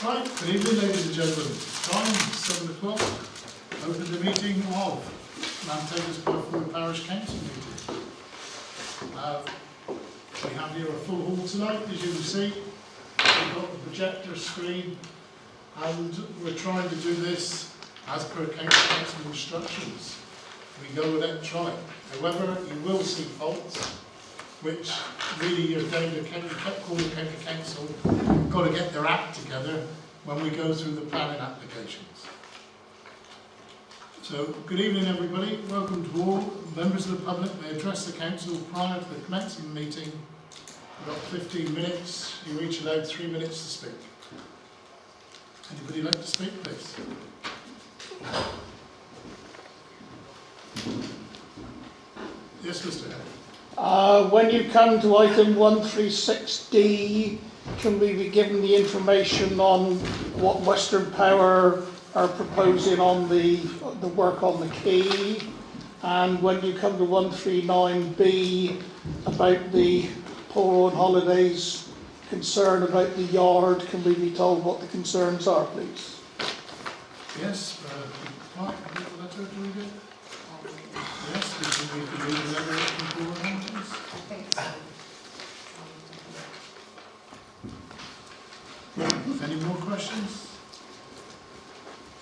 Right, good evening ladies and gentlemen. Time 7 o'clock. Open the meeting of Lanteglos-by-Fowey Parish Council meeting. We have here a full hall tonight, as you can see. We've got the projector screen and we're trying to do this as per council instructions. We go electronic. However, you will see faults, which really you're down to County Council got to get their act together when we go through the planning applications. So, good evening everybody. Welcome to all. Members of the public may address the council prior to the commencement meeting. We've got 15 minutes. You're each allowed 3 minutes to speak. Anybody like to speak, please? Yes, Mr. Head. When you come to item 136D, can we be given the information on what Western Power are proposing on the work on the quay? And when you come to 139B, about the poor on holidays concern about the yard, can we be told what the concerns are, please? Yes, Mark, have you got a letter to read it? Yes, we can read the letter from Poor on Holidays. I think so. Any more questions?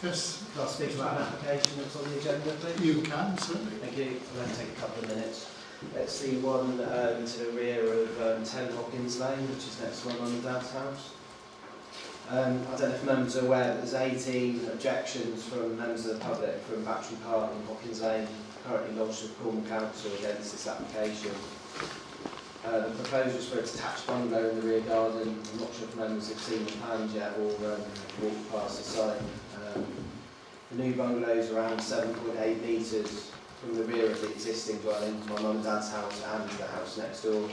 Yes, Can I speak about an application that's on the agenda, please? you can, certainly. Thank you. I'm going to take a couple of minutes. It's the one to the rear of 10 Hawkins Lane, which is next to my mum and dad's house. I don't know if members are aware that there's 18 objections from members of the public from Battery Park and Hawkins Lane currently lodged with Cornwall Council against this application. The proposal is for a detached bungalow in the rear garden. I'm not sure if members have seen the plans yet or walked past the site. The new bungalow is around 7.8 metres from the rear of the existing dwelling, my mum and dad's house and the house next door.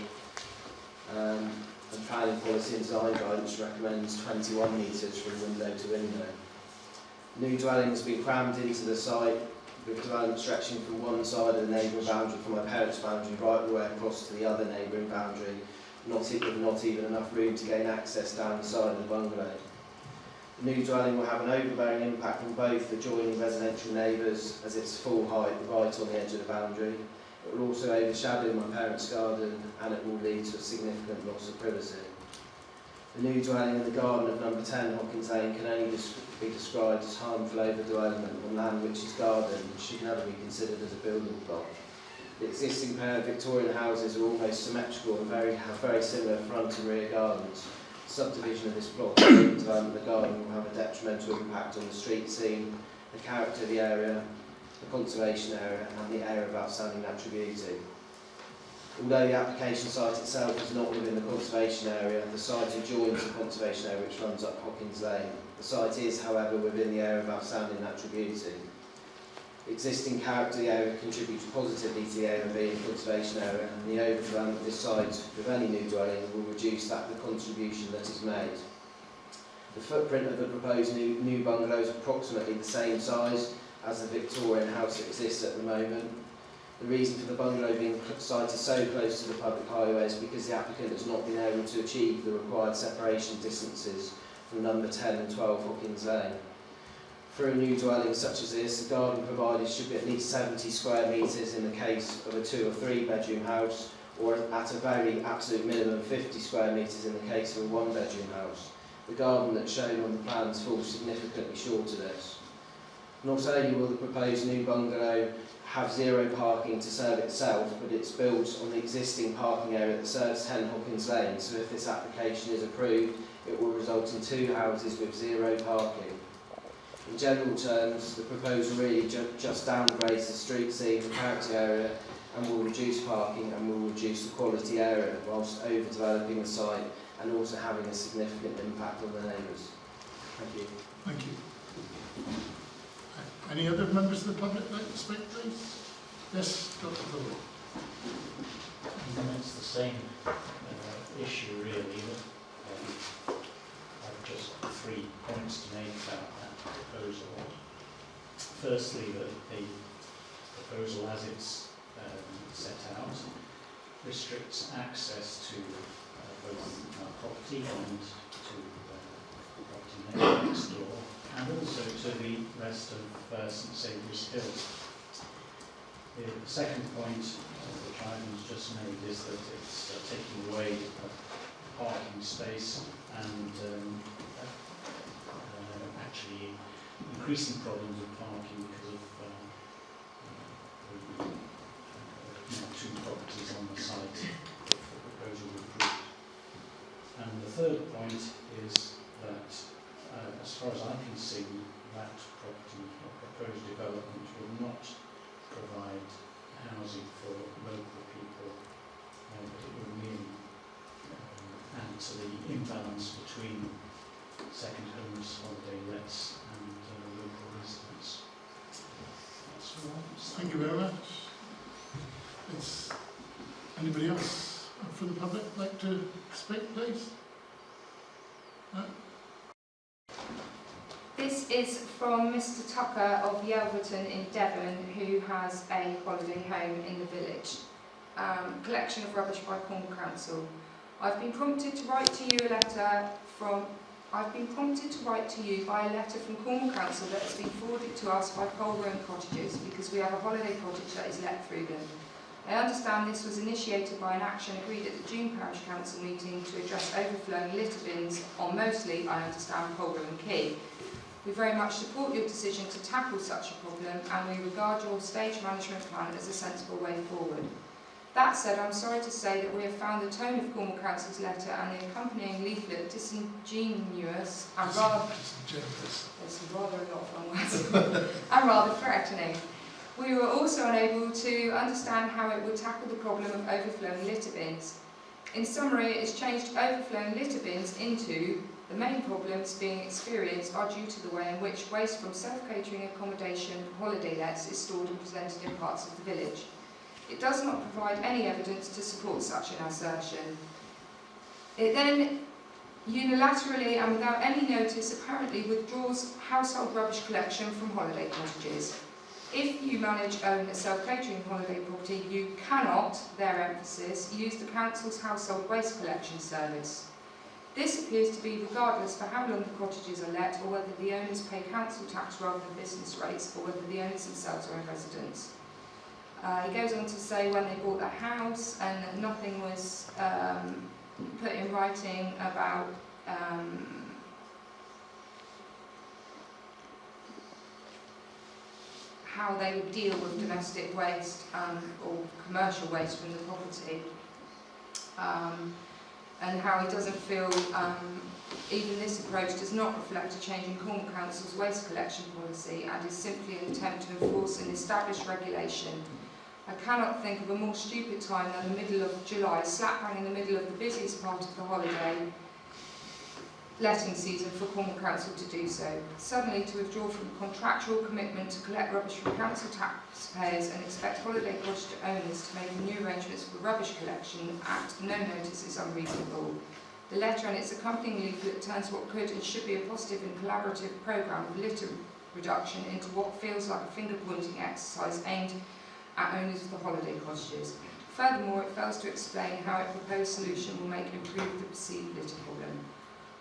And planning policy and design guidance recommends 21 metres from window to window. The new dwelling has been crammed into the site, with development stretching from one side of the neighbouring boundary, from my parents' boundary, right the way across to the other neighbouring boundary, not even enough room to gain access down the side of the bungalow. The new dwelling will have an overbearing impact on both adjoining residential neighbours, as its full height right on the edge of the boundary. It will also overshadow my parents' garden, and it will lead to a significant loss of privacy. The new dwelling in the garden of number 10 Hawkins Lane can only be described as harmful over-development on land which is garden and should never be considered as a building plot. The existing pair of Victorian houses are almost symmetrical and have very similar front and rear gardens. Subdivision of this plot and development of the garden will have a detrimental impact on the street scene, the character of the area, the conservation area and the area of outstanding natural beauty. Although the application site itself is not within the conservation area, the site adjoins the conservation area which runs up Hawkins Lane. The site is, however, within the area of outstanding natural beauty. The existing character of the area contributes positively to the area being a conservation area, and the overdevelopment of this site with any new dwelling will reduce the contribution that is made. The footprint of the proposed new bungalow is approximately the same size as the Victorian house that exists at the moment. The reason for the bungalow being sited so close to the public highway is because the applicant has not been able to achieve the required separation distances from number 10 and 12 Hawkins Lane. For a new dwelling such as this, the garden provided should be at least 70 square metres in the case of a 2 or 3 bedroom house, or at a very absolute minimum 50 square metres in the case of a 1 bedroom house. The garden that's shown on the plans falls significantly short of this. Not only will the proposed new bungalow have zero parking to serve itself, but it's built on the existing parking area that serves 10 Hawkins Lane, so if this application is approved, it will result in 2 houses with zero parking. In general terms, the proposal really just downgrades the street scene, the character area, and will reduce parking and will reduce the quality area, whilst overdeveloping the site and also having a significant impact on the neighbours. Thank you. Thank you. Any other members of the public like to speak, please? Yes, Dr. Fuller. It's the same issue really. I've just 3 points to make about that proposal. Firstly, that the proposal as it's set out restricts access to both property and to property next door, and also to the rest of St Saviour's Hill. The second point which Ivan's just made is that it's taking away a parking space and actually increasing problems with parking because of two properties on the site if the proposal is approved. And the third point is that, as far as I can see, that property or proposed development will not provide housing for local people, but it will merely add to the imbalance between second homes, holiday lets and local residents. That's all I can say. Thank you very much. Is anybody else from the public like to speak, please? No? This is from Mr Tucker of Yelverton in Devon, who has a holiday home in the village. Collection of rubbish by Cornwall Council. I've been prompted to write to you by a letter from Cornwall Council that has been forwarded to us by Colburn Cottages because we have a holiday cottage that is let through them. I understand this was initiated by an action agreed at the June Parish Council meeting to address overflowing litter bins on mostly, I understand, Colburn Quay. We very much support your decision to tackle such a problem and we regard your stage management plan as a sensible way forward. That said, I'm sorry to say that we have found the tone of Cornwall Council's letter and the accompanying leaflet disingenuous and rather... There's rather a lot of long words. And rather threatening. We were also unable to understand how it would tackle the problem of overflowing litter bins. In summary, it has changed overflowing litter bins into the main problems being experienced are due to the way in which waste from self-catering accommodation holiday lets is stored and presented in parts of the village. It does not provide any evidence to support such an assertion. It then unilaterally and without any notice apparently withdraws household rubbish collection from holiday cottages. If you own a self-catering holiday property, you cannot, their emphasis, use the council's household waste collection service. This appears to be regardless for how long the cottages are let or whether the owners pay council tax rather than business rates or whether the owners themselves are in residence. He goes on to say when they bought the house and that nothing was put in writing about how they would deal with domestic waste or commercial waste from the property, and how he doesn't feel even this approach does not reflect a change in Cornwall Council's waste collection policy and is simply an attempt to enforce an established regulation. I cannot think of a more stupid time than the middle of July, slap bang in the middle of the busiest part of the holiday letting season for Cornwall Council to do so. Suddenly to withdraw from a contractual commitment to collect rubbish from council taxpayers and expect holiday cottage owners to make new arrangements for rubbish collection at no notice is unreasonable. The letter and its accompanying leaflet turns what could and should be a positive and collaborative programme of litter reduction into what feels like a finger-pointing exercise aimed at owners of the holiday cottages. Furthermore, it fails to explain how a proposed solution will improve the perceived litter problem.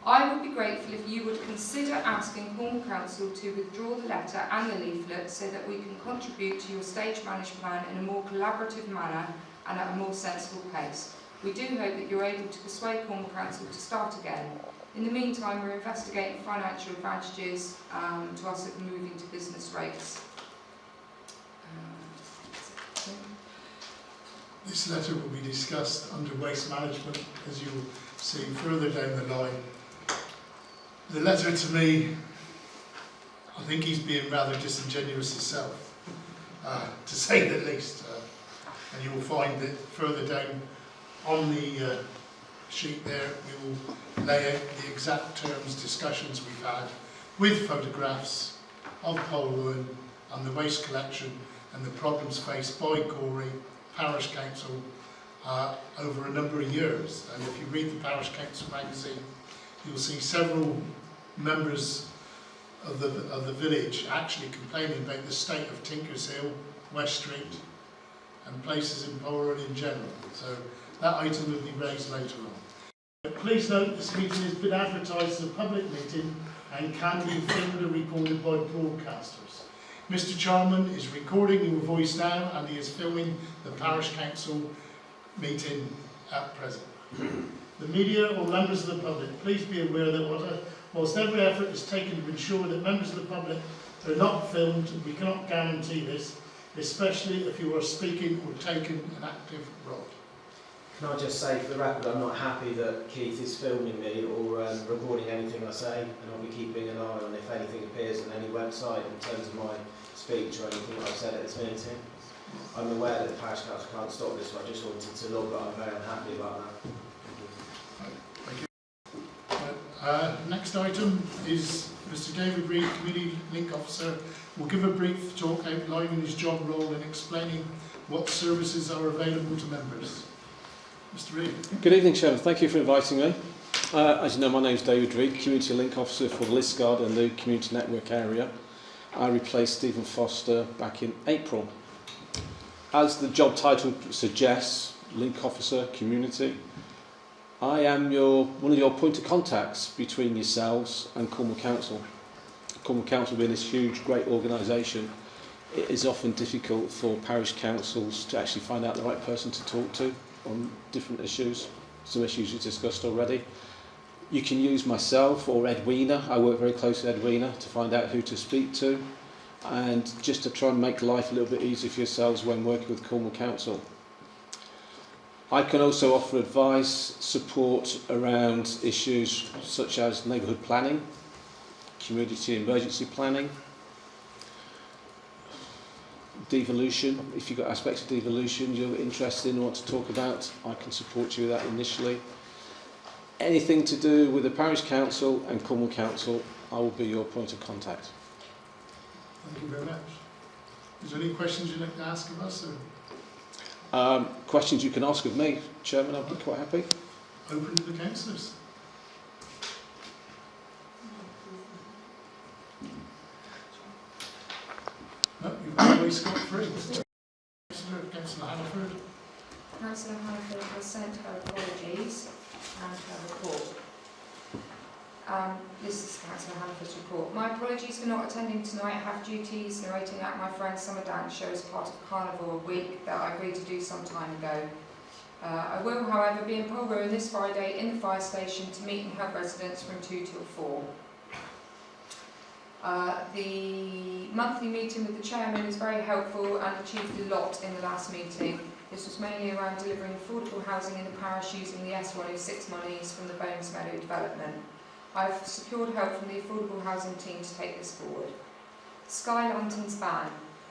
I would be grateful if you would consider asking Cornwall Council to withdraw the letter and the leaflet so that we can contribute to your stage management plan in a more collaborative manner and at a more sensible pace. We do hope that you're able to persuade Cornwall Council to start again. In the meantime, we're investigating financial advantages to us of moving to business rates. This letter will be discussed under waste management, as you'll see further down the line. The letter to me, I think he's being rather disingenuous himself, to say the least. And you will find that further down on the sheet there, we will lay out the exact terms, discussions we've had with photographs of Colburn and the waste collection and the problems faced by Corey Parish Council over a number of years. And if you read the Parish Council magazine, you'll see several members of the village actually complaining about the state of Tinkers Hill, West Street and places in Colburn in general. So that item will be raised later on. Please note this meeting has been advertised as a public meeting and can be filmed and recorded by broadcasters. Mr Charman is recording your voice now and he is filming the Parish Council meeting at present. The media or members of the public, please be aware that whilst every effort is taken to ensure that members of the public are not filmed, we cannot guarantee this, especially if you are speaking or taking an active role. Can I just say for the record, I'm not happy that Keith is filming me or recording anything I say, and I'll be keeping an eye on if anything appears on any website in terms of my speech or anything I've said at this meeting. I'm aware that the Parish Council can't stop this, so I just wanted to look, but I'm very unhappy about that. Thank you. Next item is Mr David Reid, Community Link Officer, will give a brief talk outlining his job role and explaining what services are available to members. Mr Reid. Good evening, Chairman. Thank you for inviting me. As you know, my name is David Reid, Community Link Officer for the Liskeard and the Community Network area. I replaced Stephen Foster back in April. As the job title suggests, Link Officer, Community, I am one of your point of contacts between yourselves and Cornwall Council. Cornwall Council being this huge, great organisation, it is often difficult for parish councils to actually find out the right person to talk to on different issues, some issues you've discussed already. You can use myself or Edwina, I work very closely with Edwina, to find out who to speak to and just to try and make life a little bit easier for yourselves when working with Cornwall Council. I can also offer advice, support around issues such as neighbourhood planning, community emergency planning, devolution. If you've got aspects of devolution you're interested in and want to talk about, I can support you with that initially. Anything to do with the Parish Council and Cornwall Council, I will be your point of contact. Thank you very much. Is there any questions you'd like to ask of us? Or? Questions you can ask of me, Chairman, I'll be quite happy. Open to the councillors. No, you've always got free. Councillor Hannaford. Councillor Hannaford has sent her apologies and her report. This is Councillor Hannaford's report. My apologies for not attending tonight. I have duties narrating out my friend's summer dance show as part of Carnival Week that I agreed to do some time ago. I will, however, be in Polruan this Friday in the fire station to meet and help residents from 2 till 4. The monthly meeting with the chairman is very helpful and achieved a lot in the last meeting. This was mainly around delivering affordable housing in the parish using the S106 monies from the Bones Meadow development. I have secured help from the affordable housing team to take this forward. Sky Lanterns ban.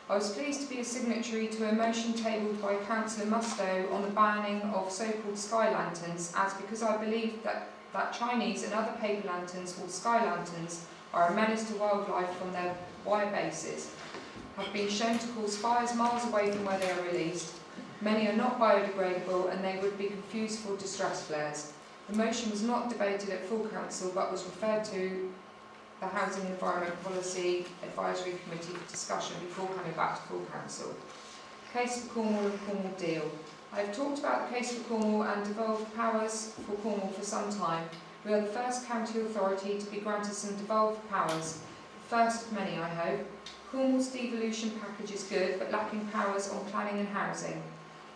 I was pleased to be a signatory to a motion tabled by Councillor Mustoe on the banning of so-called sky lanterns, as because I believe that Chinese and other paper lanterns, or sky lanterns, are a menace to wildlife from their wire bases, have been shown to cause fires miles away from where they are released. Many are not biodegradable and they would be confused for distress flares. The motion was not debated at full council but was referred to the Housing and Environment Policy Advisory Committee for discussion before coming back to full council. Case for Cornwall and Cornwall Deal. I have talked about the case for Cornwall and devolved powers for Cornwall for some time. We are the first county authority to be granted some devolved powers, the first of many I hope. Cornwall's devolution package is good but lacking powers on planning and housing.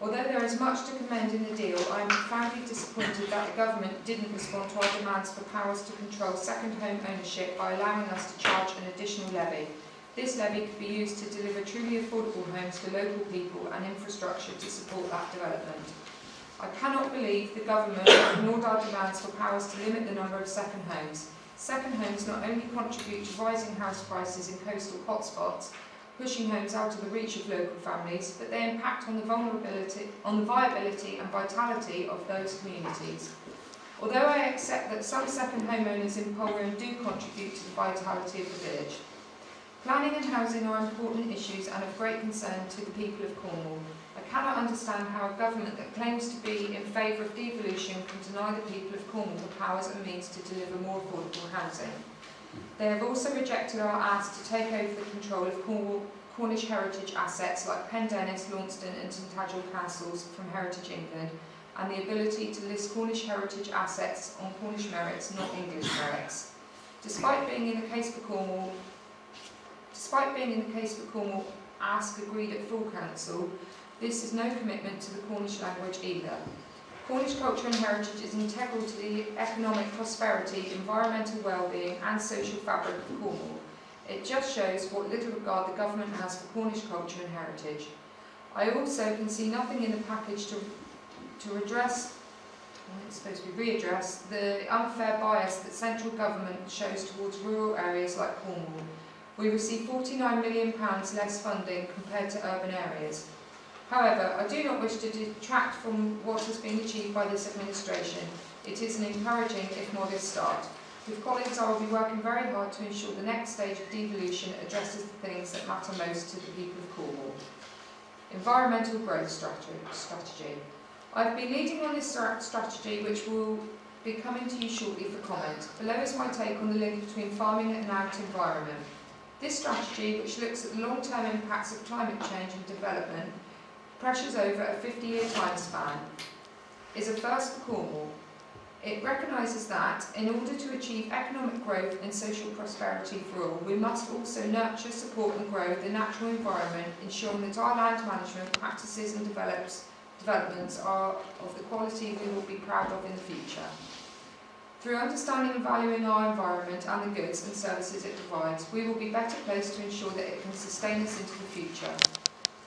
Although there is much to commend in the deal, I am profoundly disappointed that the government didn't respond to our demands for powers to control second home ownership by allowing us to charge an additional levy. This levy could be used to deliver truly affordable homes for local people and infrastructure to support that development. I cannot believe the government ignored our demands for powers to limit the number of second homes. Second homes not only contribute to rising house prices in coastal hotspots, pushing homes out of the reach of local families, but they impact on the viability and vitality of those communities. Although I accept that some second homeowners in Polruan do contribute to the vitality of the village, planning and housing are important issues and of great concern to the people of Cornwall. I cannot understand how a government that claims to be in favour of devolution can deny the people of Cornwall the powers and means to deliver more affordable housing. They have also rejected our ask to take over the control of Cornish heritage assets like Pendennis, Launceston and Tintagel castles from Heritage England, and the ability to list Cornish heritage assets on Cornish merits, not English merits. Despite being in the case for Cornwall, ask agreed at full council, this is no commitment to the Cornish language either. Cornish culture and heritage is integral to the economic prosperity, environmental well-being and social fabric of Cornwall. It just shows what little regard the government has for Cornish culture and heritage. I also can see nothing in the package to redress, it's supposed to be readdress, the unfair bias that central government shows towards rural areas like Cornwall. We receive £49 million less funding compared to urban areas. However, I do not wish to detract from what has been achieved by this administration. It is an encouraging, if modest, start. With colleagues, I will be working very hard to ensure the next stage of devolution addresses the things that matter most to the people of Cornwall. Environmental growth strategy. I have been leading on this strategy, which will be coming to you shortly for comment. Below is my take on the link between farming and out environment. This strategy, which looks at the long-term impacts of climate change and development, pressures over a 50-year time span, is a first for Cornwall. It recognises that, in order to achieve economic growth and social prosperity for all, we must also nurture, support and grow the natural environment, ensuring that our land management practices and developments are of the quality we will be proud of in the future. Through understanding and valuing our environment and the goods and services it provides, we will be better placed to ensure that it can sustain us into the future.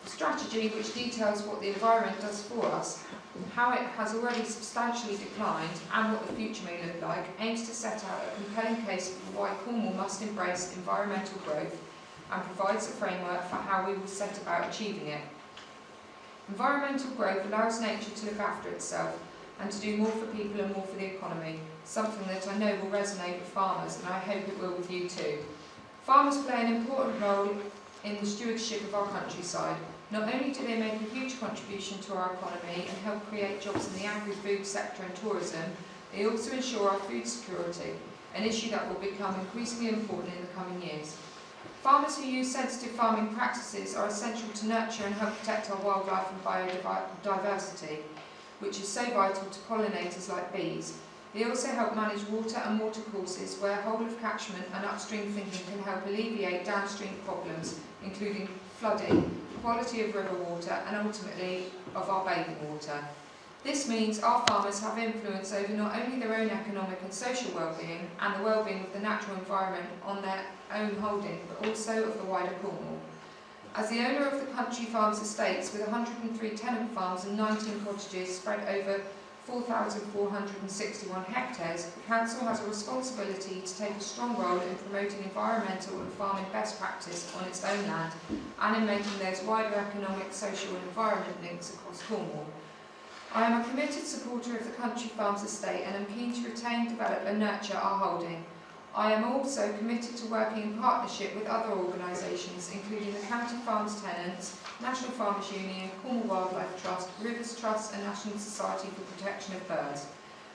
The strategy, which details what the environment does for us, how it has already substantially declined and what the future may look like, aims to set out a compelling case for why Cornwall must embrace environmental growth and provides a framework for how we will set about achieving it. Environmental growth allows nature to look after itself and to do more for people and more for the economy, something that I know will resonate with farmers, and I hope it will with you too. Farmers play an important role in the stewardship of our countryside. Not only do they make a huge contribution to our economy and help create jobs in the agri-food sector and tourism, they also ensure our food security, an issue that will become increasingly important in the coming years. Farmers who use sensitive farming practices are essential to nurture and help protect our wildlife and biodiversity, which is so vital to pollinators like bees. They also help manage water and watercourses where whole of catchment and upstream thinking can help alleviate downstream problems, including flooding, quality of river water and ultimately of our bathing water. This means our farmers have influence over not only their own economic and social well-being and the well-being of the natural environment on their own holding, but also of the wider Cornwall. As the owner of the Country Farms estates with 103 tenant farms and 19 cottages spread over 4,461 hectares, the Council has a responsibility to take a strong role in promoting environmental and farming best practice on its own land and in making those wider economic, social and environment links across Cornwall. I am a committed supporter of the Country Farms estate and am keen to retain, develop and nurture our holding. I am also committed to working in partnership with other organisations, including the County Farms Tenants, National Farmers Union, Cornwall Wildlife Trust, Rivers Trust and National Society for Protection of Birds.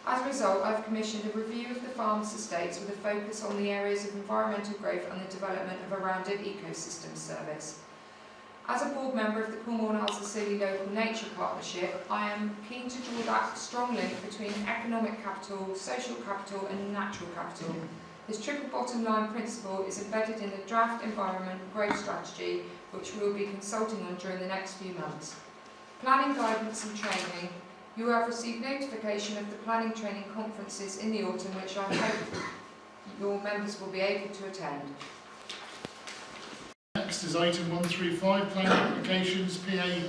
As a result, I have commissioned a review of the farms' estates with a focus on the areas of environmental growth and the development of a rounded ecosystem service. As a board member of the Cornwall and Isles Local Nature Partnership, I am keen to draw that strong link between economic capital, social capital and natural capital. This triple bottom line principle is embedded in the draft environment growth strategy, which we will be consulting on during the next few months. Planning guidance and training. You have received notification of the planning training conferences in the autumn, which I hope your members will be able to attend. Next is item 135, planning applications, PA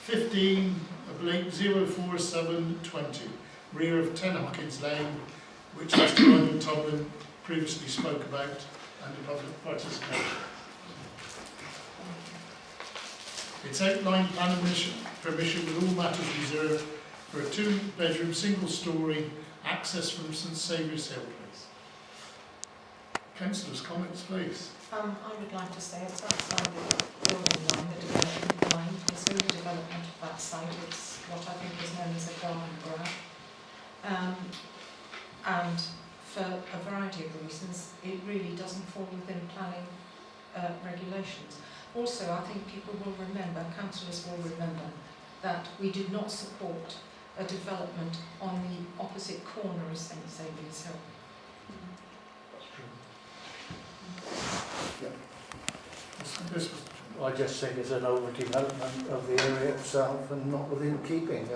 15/04720, rear of 10 Hawkins Lane, which Mr. Ryan Tomlin previously spoke about, and the public participation. It's outline planning permission with all matters reserved for a 2-bedroom single-storey access from St Saviour's Hill, please. Councillors, comments, please. I would like to say it's outside the building line, the development line. It's all the development of that site. It's what I think is known as a garden grab. And for a variety of reasons, it really doesn't fall within planning regulations. Also, I think people will remember, councillors will remember, that we did not support a development on the opposite corner of St Saviour's Hill. This was I just think it's an overdevelopment of the area itself and not within keeping.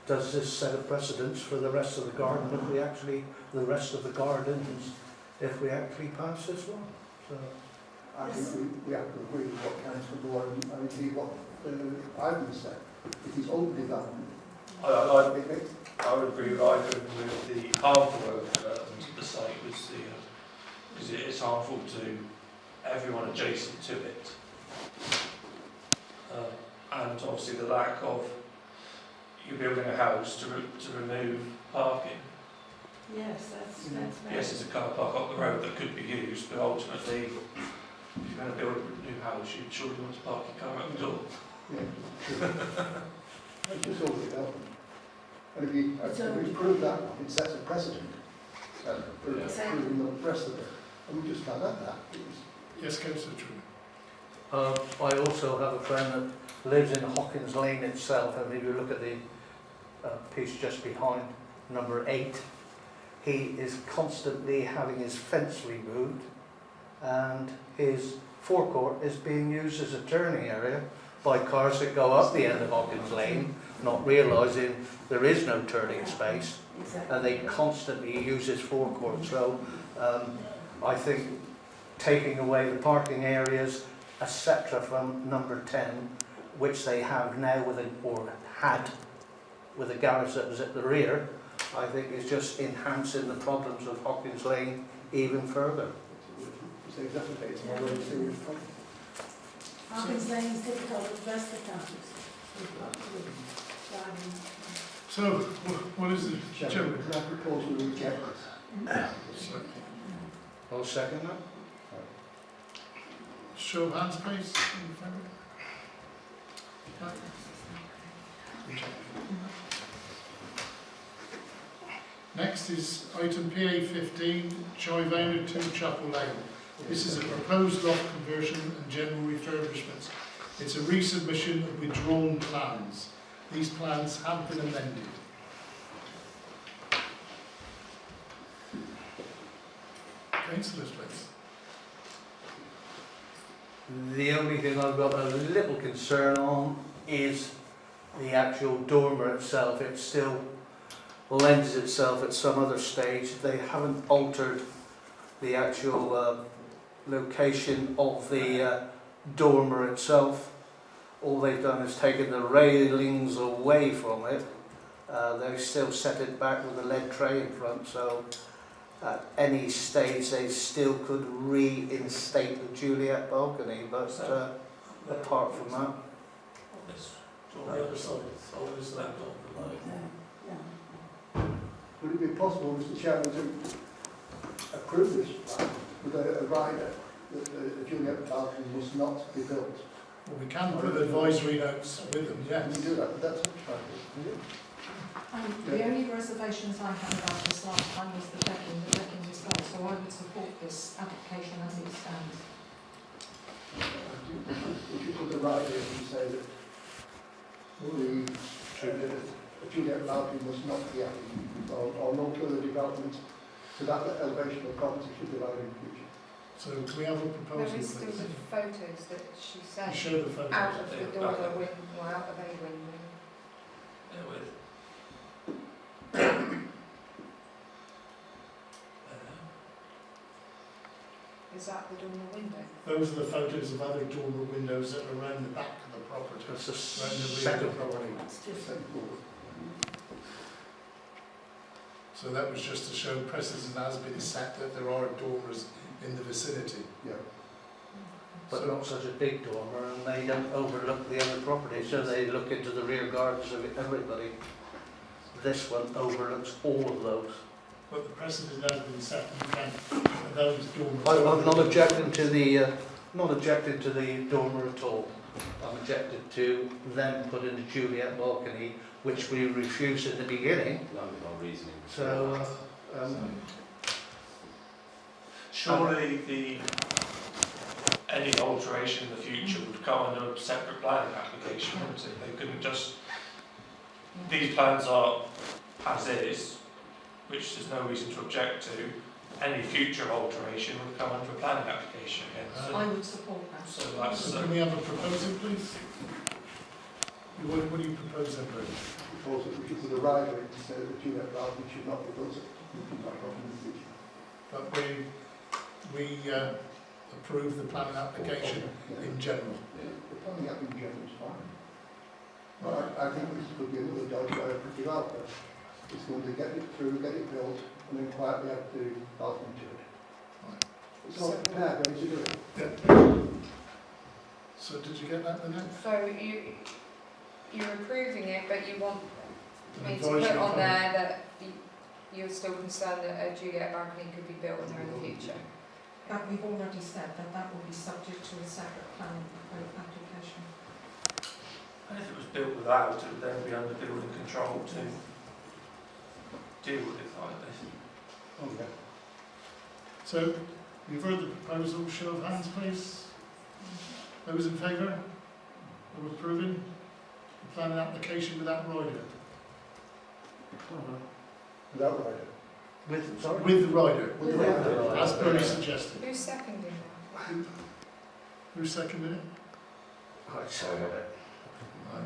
Does this set a precedence for the rest of the garden if we actually, the rest of the gardens, if we actually pass this one? So, I think we have to agree with what Councillor Moore and indeed what Ivan said. It is overdevelopment. I would agree with Ivan with the harmful overdevelopment of the site, because it is harmful to everyone adjacent to it. And obviously the lack of, you're building a house to remove parking. Yes, that's Yes, there's a car park up the road that could be used, but ultimately, if you're going to build a new house, you'd surely want to park your car at the door. Yeah, true. It's just overdevelopment. And if we prove that one, it sets a precedent for proving the rest of it. And we just can't have that. yes, Councillor True. I also have a friend that lives in Hawkins Lane itself, and if you look at the piece just behind number 8, he is constantly having his fence removed, and his forecourt is being used as a turning area by cars that go up the end of Hawkins Lane, not realising there is no turning space, and they constantly use his forecourt. So I think taking away the parking areas, etc., from number 10, which they have now or had with the garage that was at the rear, I think is just enhancing the problems of Hawkins Lane even further. It's exacerbates a very serious problem. Hawkins Lane is difficult with the rest of the campus. So, what is the Chairman, can I propose we reject this? I'll second that. Show of hands, please. In favour? Next is item PA 15, Chivana to Chapel Lane. This is a proposed loft conversion and general refurbishment. It's a resubmission of withdrawn plans. These plans have been amended. Councillors, please. The only thing I've got a little concern on is the actual dormer itself. It still lends itself at some other stage. They haven't altered the actual location of the dormer itself. All they've done is taken the railings away from it. They've still set it back with a lead tray in front, so at any stage they still could reinstate the Juliet balcony, but apart from that. On the other side, always left on the line. Would it be possible, Mr. Chairman, to approve this plan with a rider that the Juliet balcony must not be built? Well, we can put advisory notes with them, Can yes. we do that? But that's fine. The only reservations I had about this last time was the decking was there, so I would support this application as it stands. If you put the rider in and say that the Juliet balcony must not be added, or no further development to that elevation of property should be allowed in the future. So can we have a proposal, There is still please? the photos that she You sent show the photos. out of the door window, or out of a window. Is that the dormer window? Those are the photos of other dormer windows that are around the back of the property. That's the Around the rear of second the property. It's just So that was just to show precedent has been set that there are dormers in the vicinity. Yeah. But So- not such a big dormer, and they don't overlook the other properties, so they look into the rear gardens of everybody. This one overlooks all of those. But the precedent has been set, you can, those dormers. I'm not objecting to the dormer at all. I'm objecting to them putting the Juliet balcony, which we refused in the beginning. So, Surely any alteration in the future would come under a separate planning application, wouldn't it? They couldn't just these plans are as is, which there's no reason to object to. Any future alteration would come under a planning application again. I would support that. So that's, So can we have a proposal, please? What do you propose then, Bruce? Propose that we should put a rider in to say that the Juliet Garden should not be built in the future. But we approve the planning application in general. The planning up in general is fine. But I think this could be another dodge by a developer. It's going to get it through, get it built, and then quietly add the balcony to it. It's all prepared, ready to do it. So did you get that, Lynette? So you're approving it, but you want me to Advisory put on comment. there that you're still concerned that a Juliet balcony could be built there in the future? But we've already said that that will be subject to a separate planning application. and if it was built without, it would then be under building control to deal with it like this. Oh, yeah. So, you've heard the proposal, show of hands please. Those in favour of approving the planning application without rider? Without rider. With, sorry? With the rider, With the rider. as Bernie suggested. Who's seconding that? Who's seconded it? Right, sorry. Right.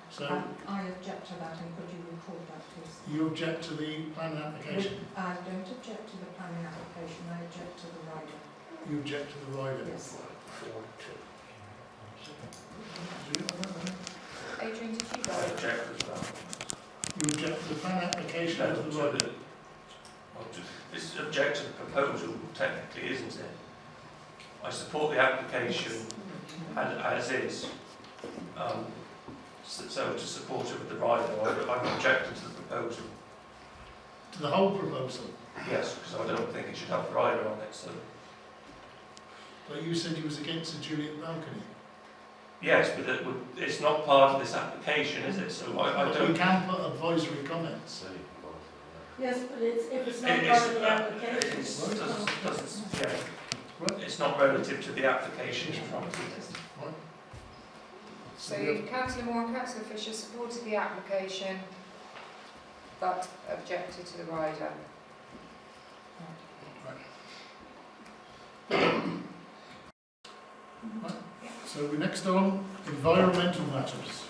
So, I object to that, and could you record that, please? you object to the planning application? I don't object to the planning application, I object to the rider. You object to the rider? Yes. Did you get that? Adrian, did you I vote? object as well. You object to the planning application No, as the so rider? this object to the proposal technically, isn't it? I support the application as is. So to support it with the rider, I'm objecting to the proposal. To the whole proposal? Yes, because I don't think it should have the rider on it. So But you said you was against the Juliet balcony? yes, but it's not part of this application, is it? So I But don't. we can put advisory comments. Yes, but if it's not It's, part of the application. it's not relative to the application in front of it. Right? So Councillor Moore and Councillor Fisher supported the application, but objected to the rider. So we're next on environmental matters.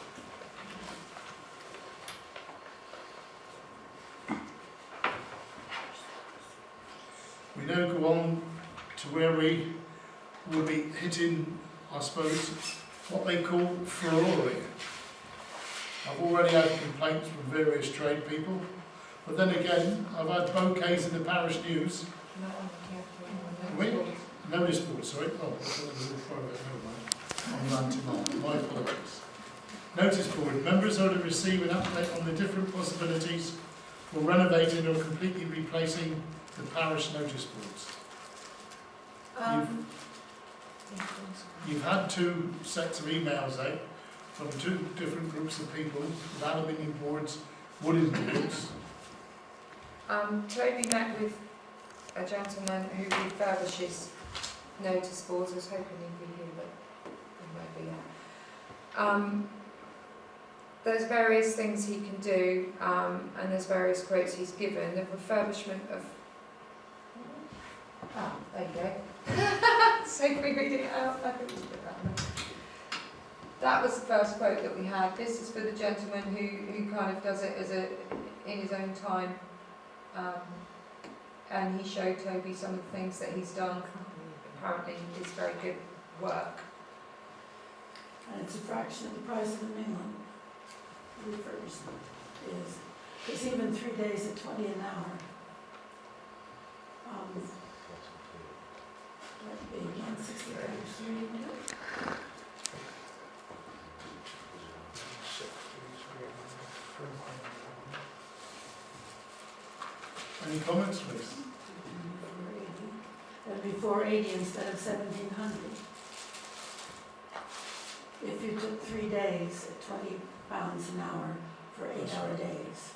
We now go on to where we will be hitting, I suppose, what they call furore. I've already had complaints from various trade people, but then again, I've had bouquets in the parish news. Wait, notice board, sorry. Oh, I thought it was all private, never mind. I'm ranting on, my apologies. Notice board, members are to receive an update on the different possibilities for renovating or completely replacing the parish notice boards. You've had two sets of emails out from two different groups of people, with aluminium boards, wooden boards. Toby met with a gentleman who refurbishes notice boards. I was hoping he'd be here, but he won't be yet. There's various things he can do, and there's various quotes he's given. The refurbishment of... Ah, there you go. So if we read it out, I think we put that in. That was the first quote that we had. This is for the gentleman who kind of does it as in his own time. And he showed Toby some of the things that he's done. Apparently it's very good work. And it's a fraction of the price of a new one. Refurbishment is, because even 3 days at 20 an hour. That'd be 160 times 3. Any comments, please? That'd be 480 instead of 1,700. If you took 3 days at £20 an hour for 8-hour days.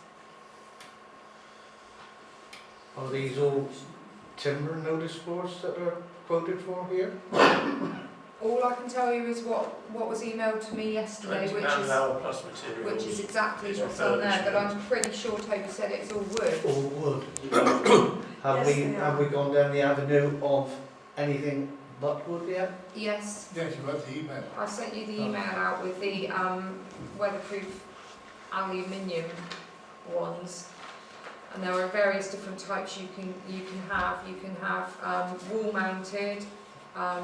Are these all timber notice boards that are quoted for here? All I can tell you is what was emailed to me yesterday, £20 an hour plus materials. which is exactly It's what's on there, but I'm refurbishment. pretty sure Toby said it's all wood. All wood. Yes, they Have are. we gone down the avenue of anything but wood yet? Yes, Yes, you have the email. I sent you the email out with the weatherproof aluminium ones, and there are various different types you can have. You can have wall mounted.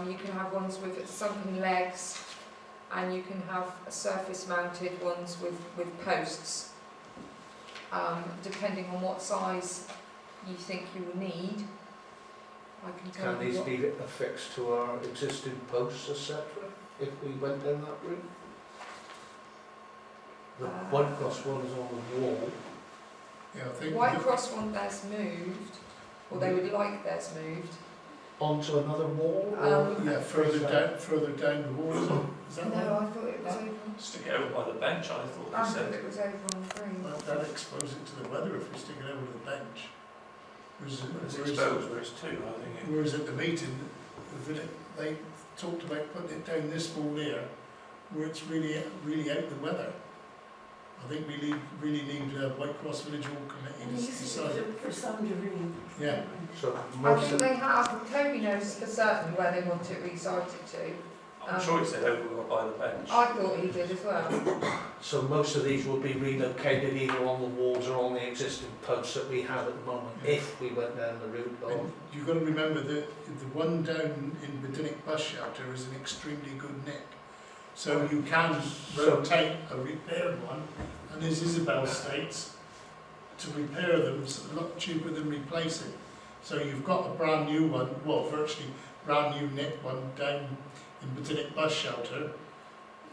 You can have ones with sunken legs, and you can have surface mounted ones with posts, depending on what size you think you will need. I can tell Can you these what. be affixed to our existing posts, etc., if we went down that route? The White Cross one is on the wall. Yeah, I think. White Cross want theirs moved, or they would like theirs moved. Onto another wall? Yeah, further down the wall, is that No, right? I thought it was over. Stick it over by the bench, I thought I they thought said. it was over on the green. That'll expose it to the weather if we stick it over the bench. It's Whereas exposed where it's two, I think. whereas at the meeting, they talked about putting it down this wall here, where it's really out the weather. I think we really need White Cross Village Hall And Committee to use decide. it for some degree. Yeah. So I most think of they have. Toby knows for certain where they want it resited to. I'm sure it said over by the bench. I thought he did as well. So most of these will be relocated either on the walls or on the existing posts that we have at the moment, Yeah. if we went down the route of... And you've got to remember that the one down in Bedinnick Bus Shelter is an extremely good nick. So you can rotate a repaired one, and as Isabel states, to repair them is a lot cheaper than replacing. So you've got a brand new one, well, virtually brand new nick one down in Bedinnick Bus Shelter,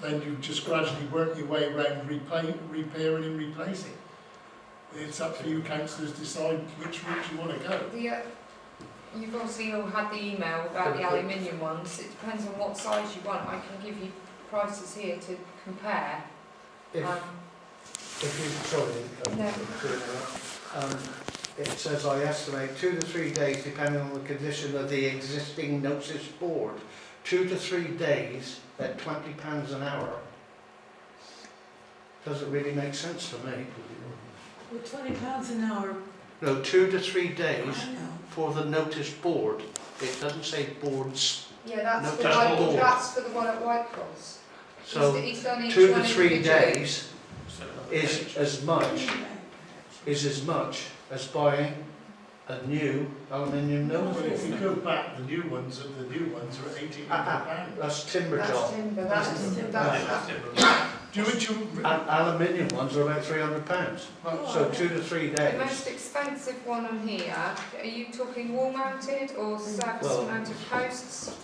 then you just gradually work your way around repairing and replacing. It's up to you councillors to decide which route you want to go. You've obviously all had the email about the aluminium ones. It depends on what size you want. I can give you prices here to compare. If you, sorry, No. it says I estimate 2 to 3 days depending on the condition of the existing notice board. 2 to 3 days at £20 an hour. Doesn't really make sense to me. With £20 an hour, No, 2 to 3 days I know. for the notice board. It doesn't say boards. Yeah, that's No, for just White, board. that's for the one at White Cross. So He's done each 2 to one 3 individually. days is as much as buying a new aluminium But notice if you go back, the new ones are £1,800. That's timber That's job. timber. Aluminium ones are about £300. So 2 to 3 The days. most expensive one on here, are you talking wall mounted or surface Well- mounted posts?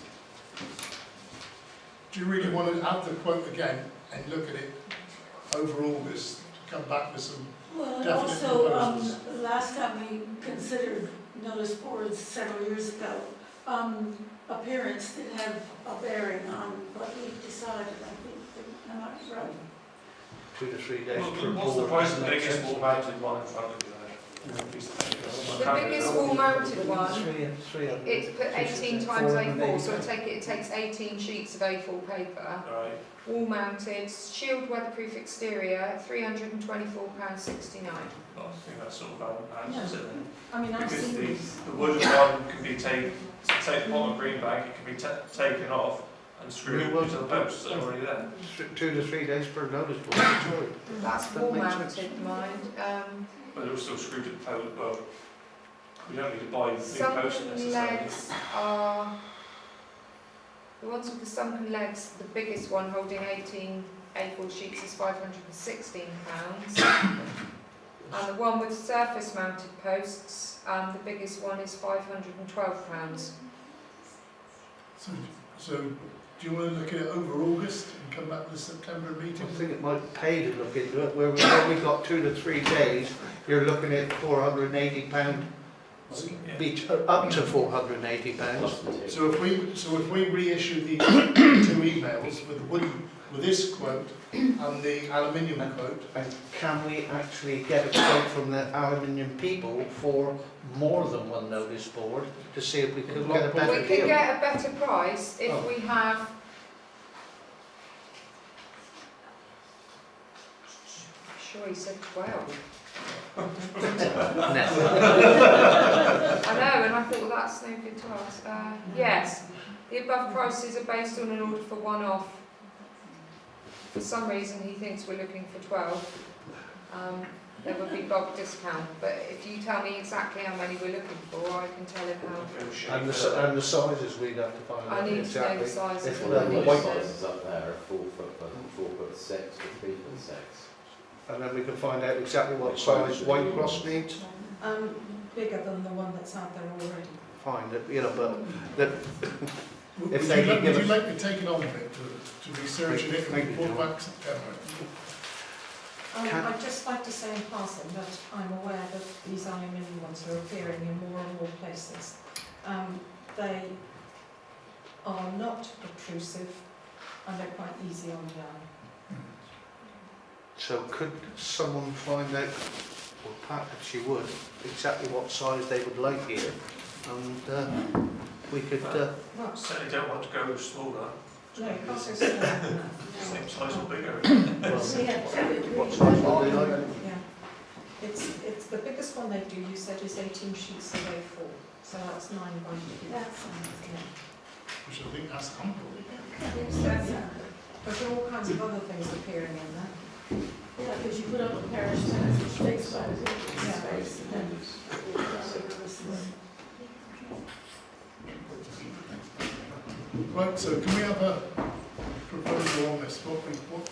Do you really want to have the quote again and look at it over August, to come back with some? Well, and Definite also, proposals. last time we considered notice boards several years ago, appearance did have a bearing on what we decided, I think, am I right? 2 to 3 days per board. What's the price of the Makes biggest sense. wall mounted one in front of you there? Piece of paper. The biggest wall mounted one, 300. it's put 18 times A4, so it takes 18 sheets of A4 paper. Right. Wall mounted, shield weatherproof exterior, £324.69. Well, I think that's sort of answers it then. I mean, I've Because seen the, these. the wooden one can be taken, take the bottom green bag, it can be taken off and screwed into the posts that are already there. 2 to 3 days per notice board. Sorry. That's That wall makes mounted, mind. But they're still screwed to the post, well, we don't need to buy new posts Sunken necessarily. legs are, the ones with the sunken legs, the biggest one holding 18 A4 sheets is £516. And the one with surface mounted posts, the biggest one is £512. So do you want to look at it over August and come back to the September I meeting? think it might pay to look into it. Where we got 2 to 3 days, you're looking at £480 each, up to £480. So if we reissue the two emails with this quote and the aluminium quote, And can we actually get a quote from the aluminium people for more than one notice board to see if we could get a We better could deal? get a better price if Oh. we have sure he said 12. No. I know, and I thought, well, that's no good to ask. Yes, the above prices are based on an order for one-off. For some reason, he thinks we're looking for 12. There would be bulk discount, but if you tell me exactly how many we're looking for, I can tell him how. And the sizes we'd have to find out I need to know exactly. the sizes. If and the I need to white know- Sizes up there are 4'6" to 3'6". And then we can find out exactly what size White Cross needs. Bigger than the one that's out there already. Fine, you know, but the, Would If you they like- could give would you us- like me taking on a bit to research it Thank and you, report John. back September? I'd just like to say in passing that I'm aware that these aluminium ones are appearing in more and more places. They are not obtrusive and they're quite easy on the eye. so could someone find out, or Pat if she would, exactly what size they would like here, and we could. Well, Certainly don't want to go smaller, no, you can't go smaller than that. same size or bigger. Well, what size would they like? Yeah. It's the biggest one they do, you said, is 18 sheets of A4. So that's 9 by 2. Yeah. Which I think that's ample. But there are all kinds of other things appearing in there. Yeah, because you put up a parish tax, which takes Yeah. space, and then Right, so can we have a proposal on this, what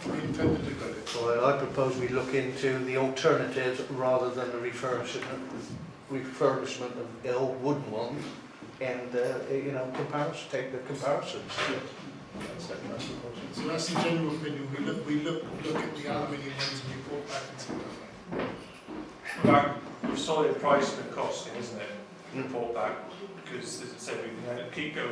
we intend to do with it? Well, I propose we look into the alternatives rather than the refurbishment of the old wooden one, and you know, take the comparisons. So that's the general opinion, we look at the aluminium ones and report back and see what we About your solid price and costing, isn't it? Report back, because as I said, we can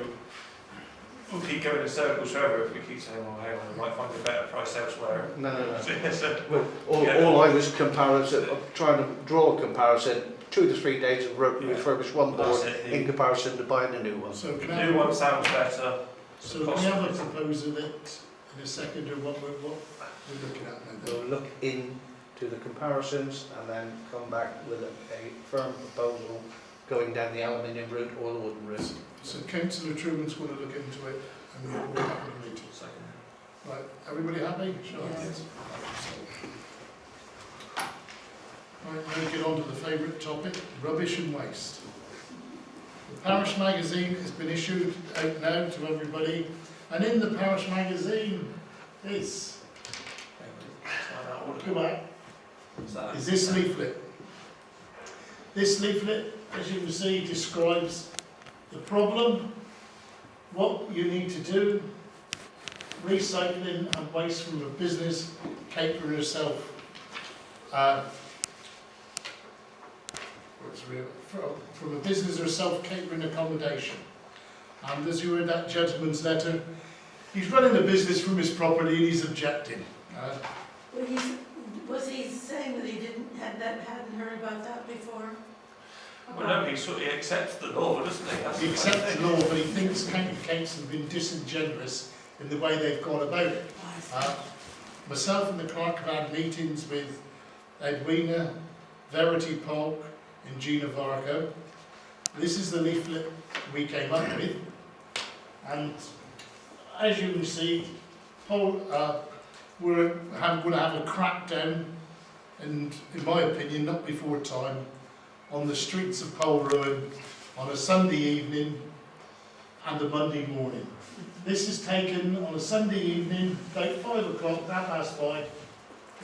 we'll keep going in circles forever if we keep saying, well, hang on, we might find a better price elsewhere. No. So, Well, all I was trying to draw a comparison, 2 to 3 days of refurbish one board that's it. in comparison to buying a new one. So can The I new have, one sounds better. so can we have a proposal that in a second of what we're looking at now? We'll look into the comparisons and then come back with a firm proposal going down the aluminium route or the wooden route. So Councillor Truman's going to look into it and we'll report back in the meeting. Right, everybody happy? Sure. Yes. Right, now we get on to the favourite topic, rubbish and waste. The Parish magazine has been issued out now to everybody, and in the Parish magazine is, go back, is this leaflet. This leaflet, as you can see, describes the problem, what you need to do, recycling and waste from a business catering herself. From a business or self-catering accommodation. And as you read that gentleman's letter, he's running a business from his property and he's objecting. Well, was he saying that hadn't heard about that before? Well, no, he accepts the law, doesn't he? That's He the accepts thing. the law, but he thinks county council have been disingenuous in the way they've gone about it. Myself and the clerk have had meetings with Edwina, Verity Polk, and Gina Varco. This is the leaflet we came up with, and as you can see, we're going to have a crackdown, and in my opinion, not before time, on the streets of Polruan on a Sunday evening and a Monday morning. This is taken on a Sunday evening, about 5 o'clock, 5:30,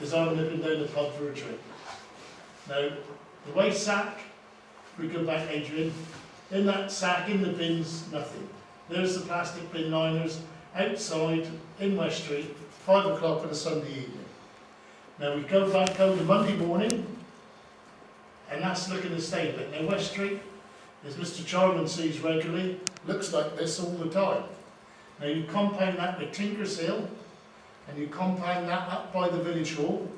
as I'm nipping down the pub for a drink. Now, the waste sack, we go back, Adrian, in that sack, in the bins, nothing. There's the plastic bin liners outside in West Street, 5 o'clock on a Sunday evening. Now we go back home the Monday morning, and that's looking the state of it. Now West Street, as Mr. Charman sees regularly, looks like this all the time. Now you compound that with Tinkers Hill, and you compound that up by the village hall,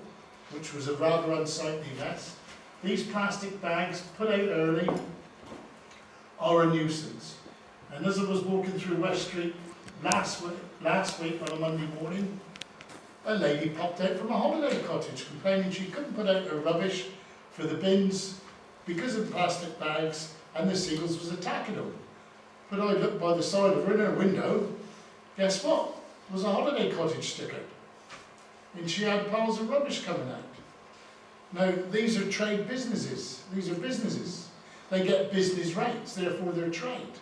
which was a rather unsightly mess. These plastic bags, put out early, are a nuisance. And as I was walking through West Street last week on a Monday morning, a lady popped out from a holiday cottage complaining she couldn't put out her rubbish for the bins because of plastic bags and the seagulls was attacking them. But I looked by the side of her in her window, guess what? There was a holiday cottage sticker. And she had piles of rubbish coming out. Now, these are trade businesses. These are businesses. They get business rates, therefore they're trade.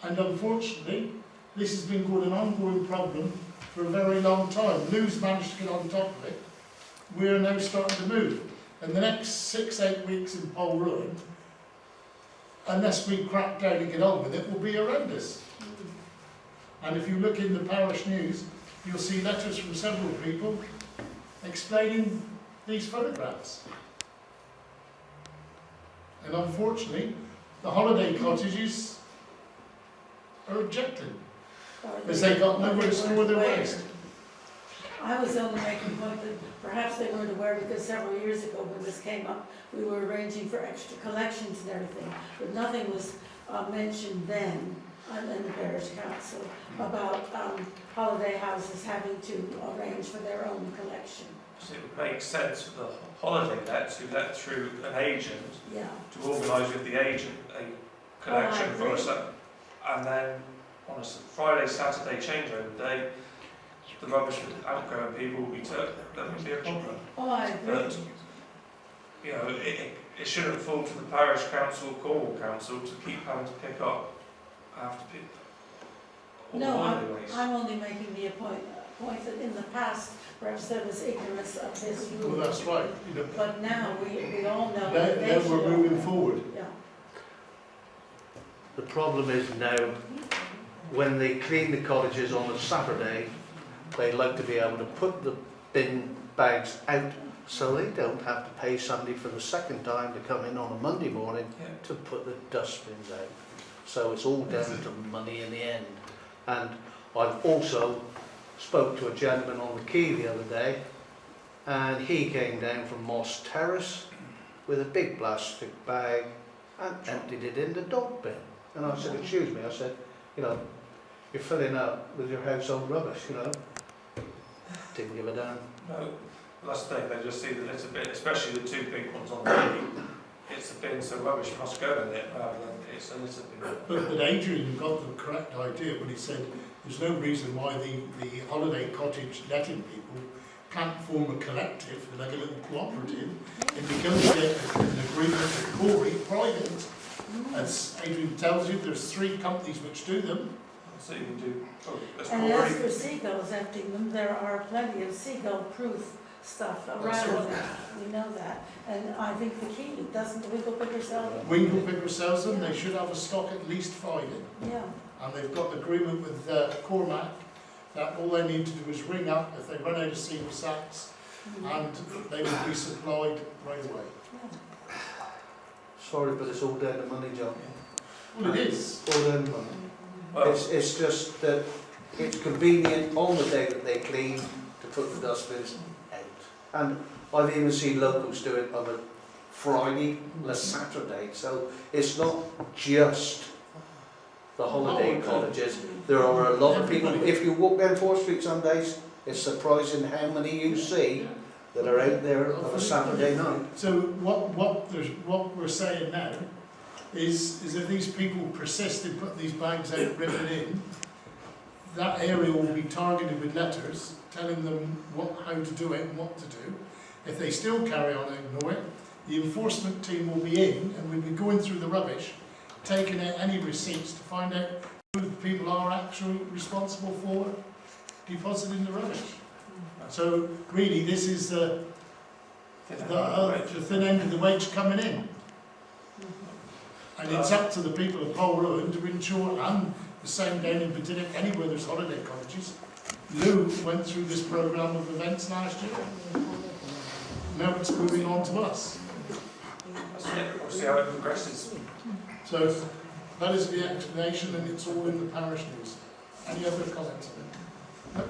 And unfortunately, this has been an ongoing problem for a very long time. Lou's managed to get on top of it. We're now starting to move. In the next 6-8 weeks in Polruan, unless we crack down and get on with it, will be horrendous. And if you look in the parish news, you'll see letters from several people explaining these photographs. And unfortunately, the holiday cottages are objecting, because they got nowhere to store their waste. I was only making the point that perhaps they weren't aware, because several years ago when this came up, we were arranging for extra collections and everything, but nothing was mentioned then in the parish council about holiday houses having to arrange for their own collection. So it would make sense for the holiday let to let through an agent Yeah. to organise with the agent a collection for us, and then on a Friday, Saturday changeover day, the rubbish with outgoing people will be took. That would be a problem. Oh, I agree. But, you know, it shouldn't fall to the parish council, Cornwall council, to keep having to pick up after people. No, I'm only making the point that in the past, perhaps there was ignorance of this rule. Well, that's right. You know, But now we all know. now we're moving forward. Yeah. The problem is now, when they clean the cottages on a Saturday, they like to be able to put the bin bags out so they don't have to pay somebody for the second time to come in on a Monday morning to put the dustbins out. So it's all down to money in the end. And I've also spoke to a gentleman on the quay the other day, and he came down from Moss Terrace with a big plastic bag and emptied it in the dog bin. And I said, excuse me, I said, you know, you're filling up with your household rubbish, you know. Didn't give a damn. No, that's the thing, they just see the litter bin, especially the two big ones on the quay. It's a bin, so rubbish must go in it rather than it's a litter bin. But Adrian got the correct idea when he said there's no reason why the holiday cottage letting people can't form a collective, like a little cooperative, and negotiate an agreement with Corey, private. As Adrian tells you, there's 3 companies which do them. So you can do, And as for seagulls emptying them, there are plenty of seagull-proof stuff around them. We know that. And I think the key, doesn't the Winkle Picker sell them? Winkle Picker sells them. They should have a stock at least 5 in. Yeah. And they've got an agreement with Cormac that all they need to do is ring up if they run out of single sacks, and they will be supplied right away. Yeah. Sorry, but it's all down to money, John. Well, it is. All down to money. well, It's just that it's convenient on the day that they clean to put the dustbins out. And I've even seen locals do it on a Friday and a Saturday. So it's not just the holiday cottages. There are a lot of people. If you walk down 4th Street some days, it's surprising how many you see that are out there on a Saturday night. So what we're saying now is if these people persist in putting these bags out, ripping in, that area will be targeted with letters telling them how to do it and what to do. If they still carry on and ignore it, the enforcement team will be in and we'll be going through the rubbish, taking out any receipts to find out who the people are actually responsible for depositing the rubbish. So really, this is the thin end of the wedge coming in. And it's up to the people of Polruan to ensure, and the same down in Badinick, anywhere there's holiday cottages. Lou went through this programme of events last year. Now it's moving on to us. we'll see how it progresses. So that is the explanation, and it's all in the parish news. Any other comments? No?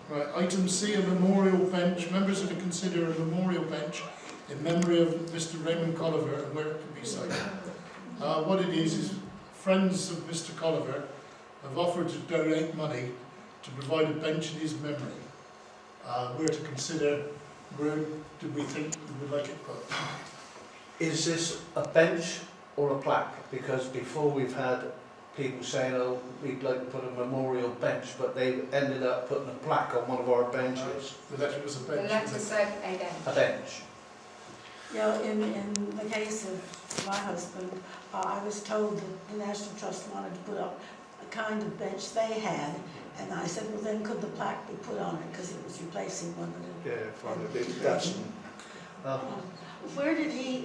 Right, item C, a memorial bench. Members are to consider a memorial bench in memory of Mr. Raymond Colliver and where it can be sited. What it is friends of Mr. Colliver have offered to donate money to provide a bench in his memory. We're to consider where do we think we would like it put. Is this a bench or a plaque? Because before we've had people saying, oh, we'd like to put a memorial bench, but they ended up putting a plaque on one of our benches. The letter was a The bench. letter wasn't it? said a bench. A bench. You know, in the case of my husband, I was told that the National Trust wanted to put up a kind of bench they had, and I said, well, then could the plaque be put on it, because it was replacing one that Yeah, had fine. been That's, Where did he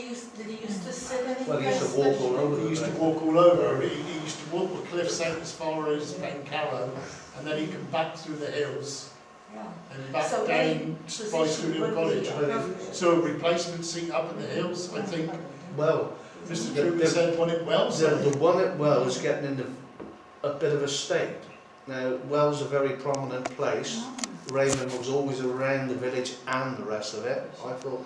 used to sit any well, he used to place? walk all over He the used to place. walk all over. He used to walk the cliffs out as far as Pencarrow, and then he'd come back through the hills Yeah. and back So down any by position Studio would be College. appropriate. So a replacement seat up in the hills, I think. Well, Mr. The- Truman the- said one at Wells. the one at Wells is getting into a bit of a state. Now, Wells is a very prominent place. Raymond was always around the village and the rest of it. I thought,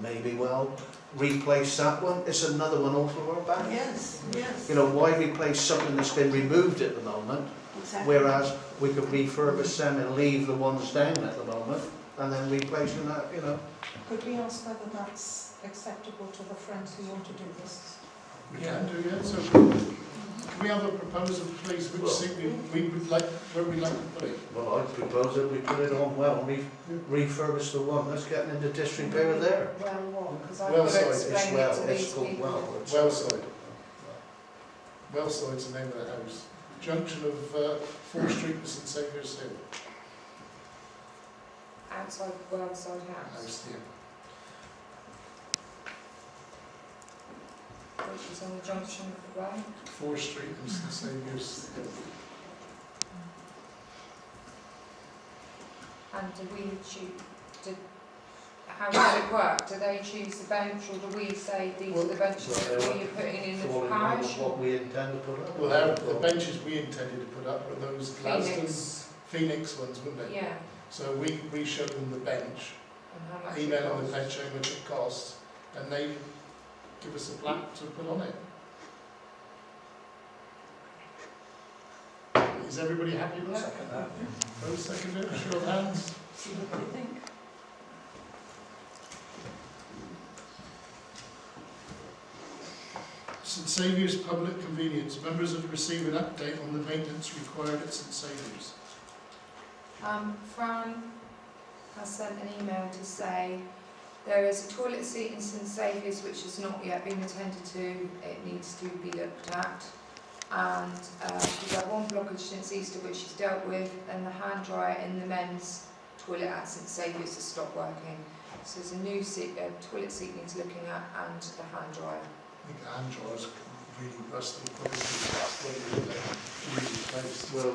maybe, well, replace that one. It's another one off of our back. Yes, yes. You know, why replace something that's been removed at the moment, Exactly. whereas we could refurbish them and leave the ones down at the moment, and then replacing that, you know. Could we ask whether that's acceptable to the friends who want to do this? We can do, yeah. So can we have a proposal, please, which seat we would like, where we'd like to put it? Well, I propose that we put it on well, refurbish the one that's getting into disrepair there. Well, what? Because I've Well got side, to it's explain well, it to it's these called people. well. It's- Wellside. Wellside's the name of the house. Junction of 4th Street and St Saviour's Hill. Outside Wellside House, House, yeah. which is on the junction of the way. 4th Street and St Saviour's Hill. And do we choose, how does it work? Do they choose the bench, or do we say these are the benches that we are putting in the Fall in line with parish? what we intend to put up. Well, the benches we intended to put up were those Glaston Phoenix, Phoenix ones, wouldn't they? yeah. So we showed them the bench, And how much it email them the costs? bench, how much it costs, and they give us a plaque to put on it. Is everybody happy with that? Second that. Both second it, show of hands. See what they think. St Saviour's Public Convenience. Members have received an update on the maintenance required at St Saviour's. Fran has sent an email to say there is a toilet seat in St Saviour's which has not yet been attended to. It needs to be looked at. And she's had one blockage since Easter which she's dealt with, and the hand dryer in the men's toilet at St Saviour's has stopped working. So there's a new toilet seat needs looking at, and the hand dryer. I think the hand dryer's really rusty, probably really replaced. Well,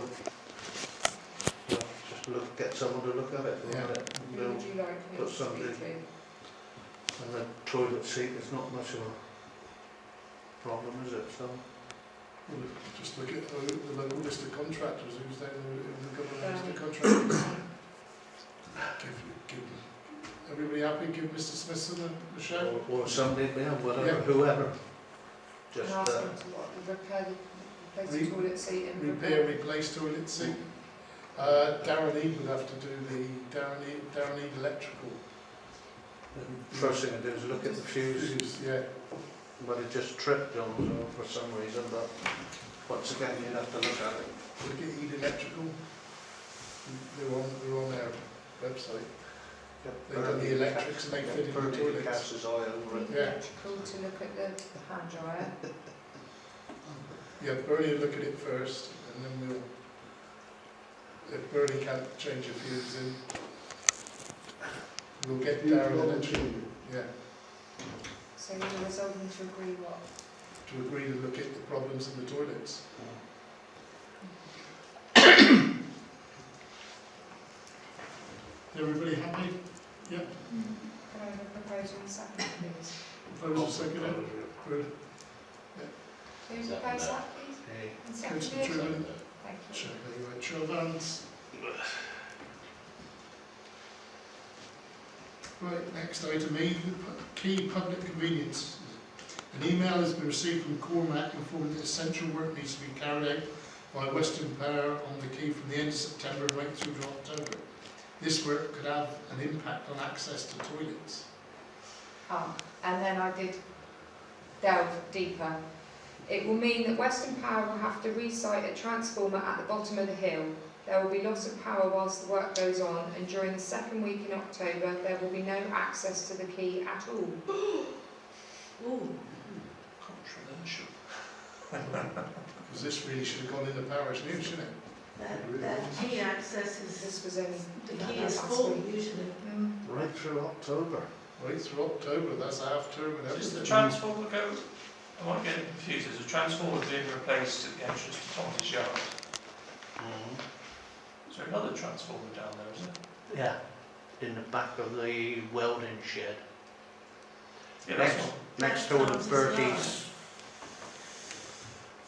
just get someone to look at it. Yeah. Who would you like me put to somebody- speak to? And the toilet seat is not much of a problem, is it? So, Well, just look at the local list of contractors, who's down there, in the government list of contractors. Give, everybody happy, give Mr Smithson a shout? or somebody, yeah, whatever, Yeah. whoever. And Just, ask them to what, repair the Re- toilet seat and Repair, replace toilet seat. Darren Eade would have to do the Darren Eade electrical. first thing I do is look at the fuse, Yeah, but it just tripped on so for some reason, but once again, you'd have to look at it. look at Eade electrical. They're on their website. They've done the electrics and they fit in the Bertie toilets. casts his eye over it. Yeah. electrical to look at the hand dryer. Yeah, Bernie will look at it first, and then we'll, if Bernie can't change a fuse in, we'll get Darren electrical. Yeah, So you're resolving to agree what? to agree to look at the problems in the toilets. Everybody happy? Yeah. Can I have a proposal in second, please? Proposal seconded. Good. Who proposed that, please? Hey. And Councillor seconded? Truman. Thank you. Check anyway. Show of hands. Right, next item E, key public convenience. An email has been received from Cormac informing that essential work needs to be carried out by Western Power on the quay from the end of September right through to October. This work could have an impact on access to toilets. And then I did delve deeper. It will mean that Western Power will have to resite a transformer at the bottom of the hill. There will be loss of power whilst the work goes on, and during the second week in October there will be no access to the quay at all. Ooh. Controversial. Because this really should have gone in the parish news, shouldn't it? That key access is, This was only the key is last full week. usually. Right through October. Right through October, that's half term and Does the everything. transformer go? I might get confused. Is the transformer being replaced at the entrance to Tom's Yard? Is there another transformer down there, is there? Yeah, in the back of the welding shed. Yeah, that's Next, one. next door to Bertie's,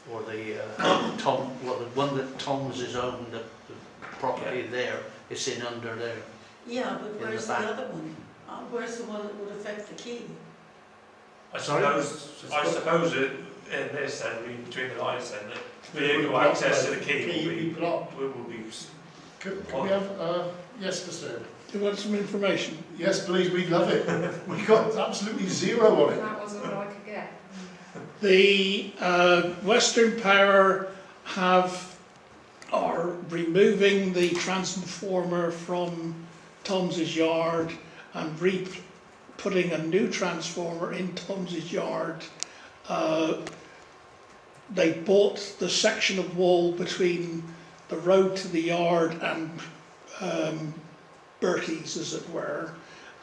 or the the one that Tom's is owned, the property there, it's in under there. Yeah, but the where's the back. other one? Where's the one that would affect the key? I suppose it, in this then, reading between the lines then, that vehicle access to the quay will be Can we have, yes, Mr. Ed? Do you want some information? Yes, please, we'd love it. We got absolutely zero on it. That was all I could get. The Western Power are removing the transformer from Tom's yard and putting a new transformer in Tom's yard. They bought the section of wall between the road to the yard and Bertie's, as it were,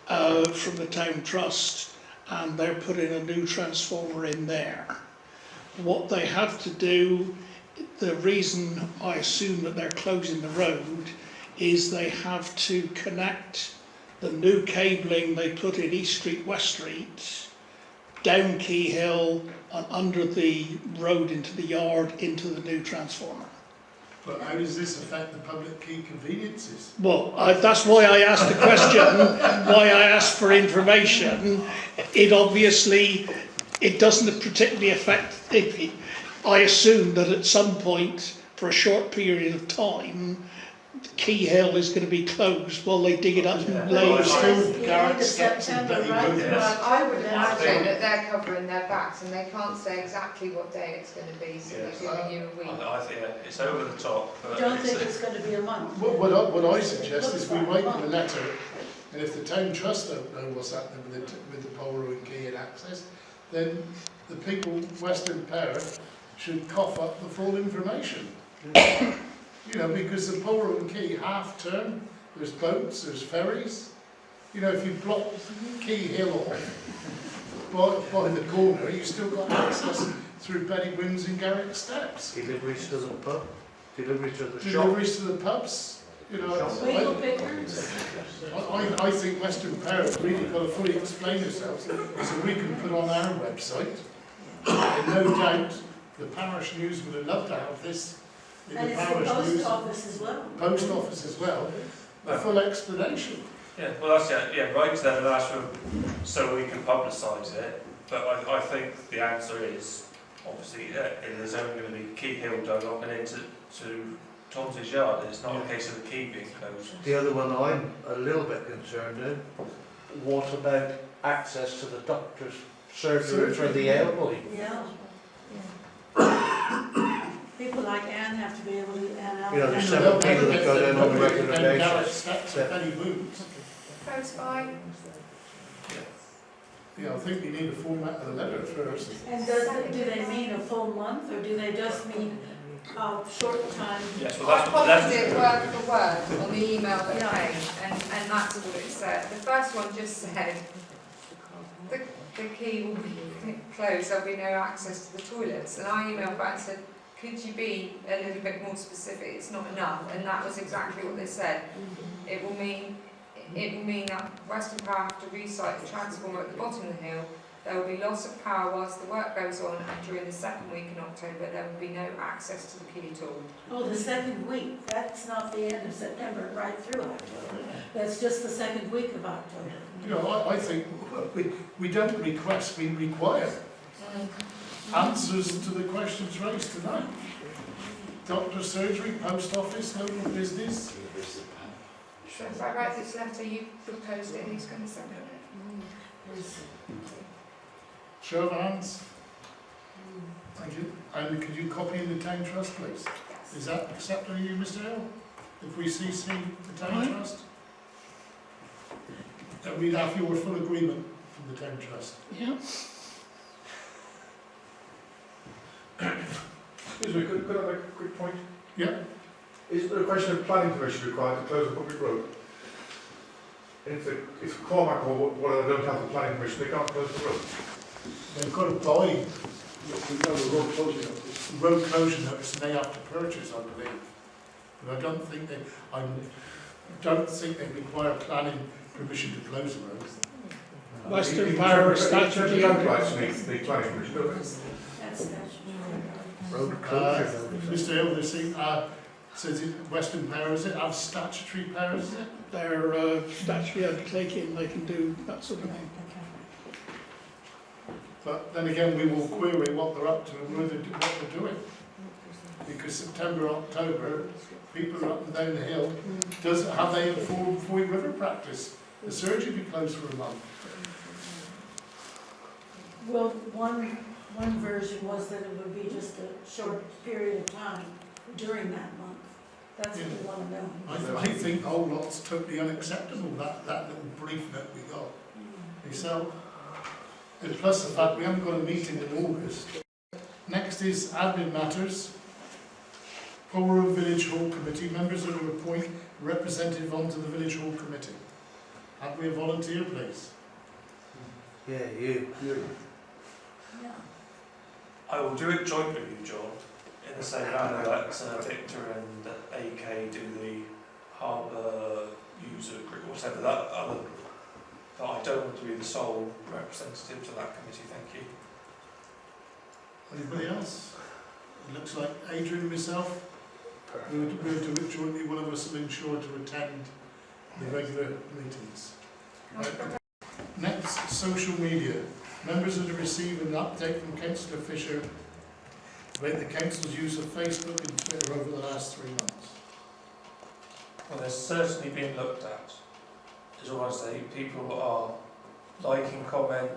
from the town trust, and they're putting a new transformer in there. What they have to do, the reason I assume that they're closing the road, is they have to connect the new cabling they put in East Street, West Street, down Key Hill and under the road into the yard into the new transformer. But how does this affect the public key conveniences? Well, that's why I asked the question, why I asked for information. It obviously, it doesn't particularly affect, I assume that at some point, for a short period of time, Key Hill is going to be closed while they dig it up and lay Well, it. still The Garrett end of steps and September, Betty right? Boone. Yes. I would October, imagine that they're covering their backs and they can't say exactly what day it's going to be, so Yes. they're giving you a week. I think it's over the top. But Don't it's- think it's going to be a month. What I suggest is we write them a letter, and if the town trust don't know what's happening with the Polo and key and access, then the people, Western Power, should cough up the full information. You know, because the Polo and Key half term, there's boats, there's ferries. You know, if you block Key Hill off by the corner, you've still got access through Betty Wynn's and Garrick Steps. Deliveries to the pub, deliveries to the shop. Deliveries to the pubs, you know. Wiggle pickers. I think Western Power have really got to fully explain themselves, so we can put on our website. And no doubt the parish news would have loved to have this in And the it's the parish post news, office as well. post office as well, a full explanation. Yeah, well that's it. Yeah, write to them and ask for so we can publicise it. But I think the answer is obviously there's only going to be Key Hill dug up and into Tom's yard. It's not a case of the quay being closed. The other one I'm a little bit concerned in, what about access to the doctor's surgery for the elderly? Yeah. People like Anne have to be able to, You know, there's several people that go down on a regular Garrick basis. Steps and Betty Wynn's. Close by. Yeah, I think we need a format of the letter first. And do they mean a full month, or do they just mean a short time? Yes, well I that's copied it word for word on the email that Yeah. came, and that's what it said. The first one just said, the quay will be closed, there'll be no access to the toilets. And I emailed back and said, could you be a little bit more specific? It's not enough. And that was exactly what they said. It will mean that Western Power have to resite the transformer at the bottom of the hill. There will be loss of power whilst the work goes on, and during the second week in October there will be no access to the quay at all. Oh, the second week, that's not the end of September, right through October. That's just the second week of October. You know, I think we don't request, we require. Answers to the questions raised tonight. Doctor surgery, post office, local business. So if I write this letter, you proposed it, who's going to send it? Show of hands. Thank you. And could you copy in the town trust, please? Is that acceptable to you, Mr. Hill? If we CC the town trust? Then we'd have your full agreement from the town trust. Yeah. Excuse me, could I make a quick point? Yeah. Is there a question of planning permission required to close a public road? If Cormac or whatever don't have the planning permission, they can't close the road. They've got to buy We know the road closure notice. road closure notice and they have to purchase, I believe. But I don't think they require planning permission to close the road. Western Power statutory. Rights need planning permission, don't they? That's statutory. Road Mr. Hill, says it Western Power, is it? Have statutory powers, is it? They're statutory undertaking, they can do that sort of thing. But then again, we will query what they're up to and what they're doing. Because September, October, people are up and down the hill. Have they informed Fowey River practice? The surgery be closed for a month. Well, one version was that it would be just a short period of time during that month. That's what we want to know. I think the whole lot's totally unacceptable, that little brief note we got. Yourself? And plus the fact we haven't got a meeting in August. Next is admin matters. Polrow Village Hall Committee, members are to appoint a representative onto the Village Hall Committee. Have we a volunteer, please? Yeah, you. Yeah. I will do it jointly with you, John, in the same manner that Victor and AK do the harbour user group, whatever that other. But I don't want to be the sole representative to that committee, thank you. Anybody else? It looks like Adrian and myself. We'll do it jointly, one of us will ensure to attend the regular meetings. Right. Next, social media. Members are to receive an update from Councillor Fisher about the council's use of Facebook and Twitter over the last 3 months. Well, they're certainly being looked at. Is all I say. People are liking, comment.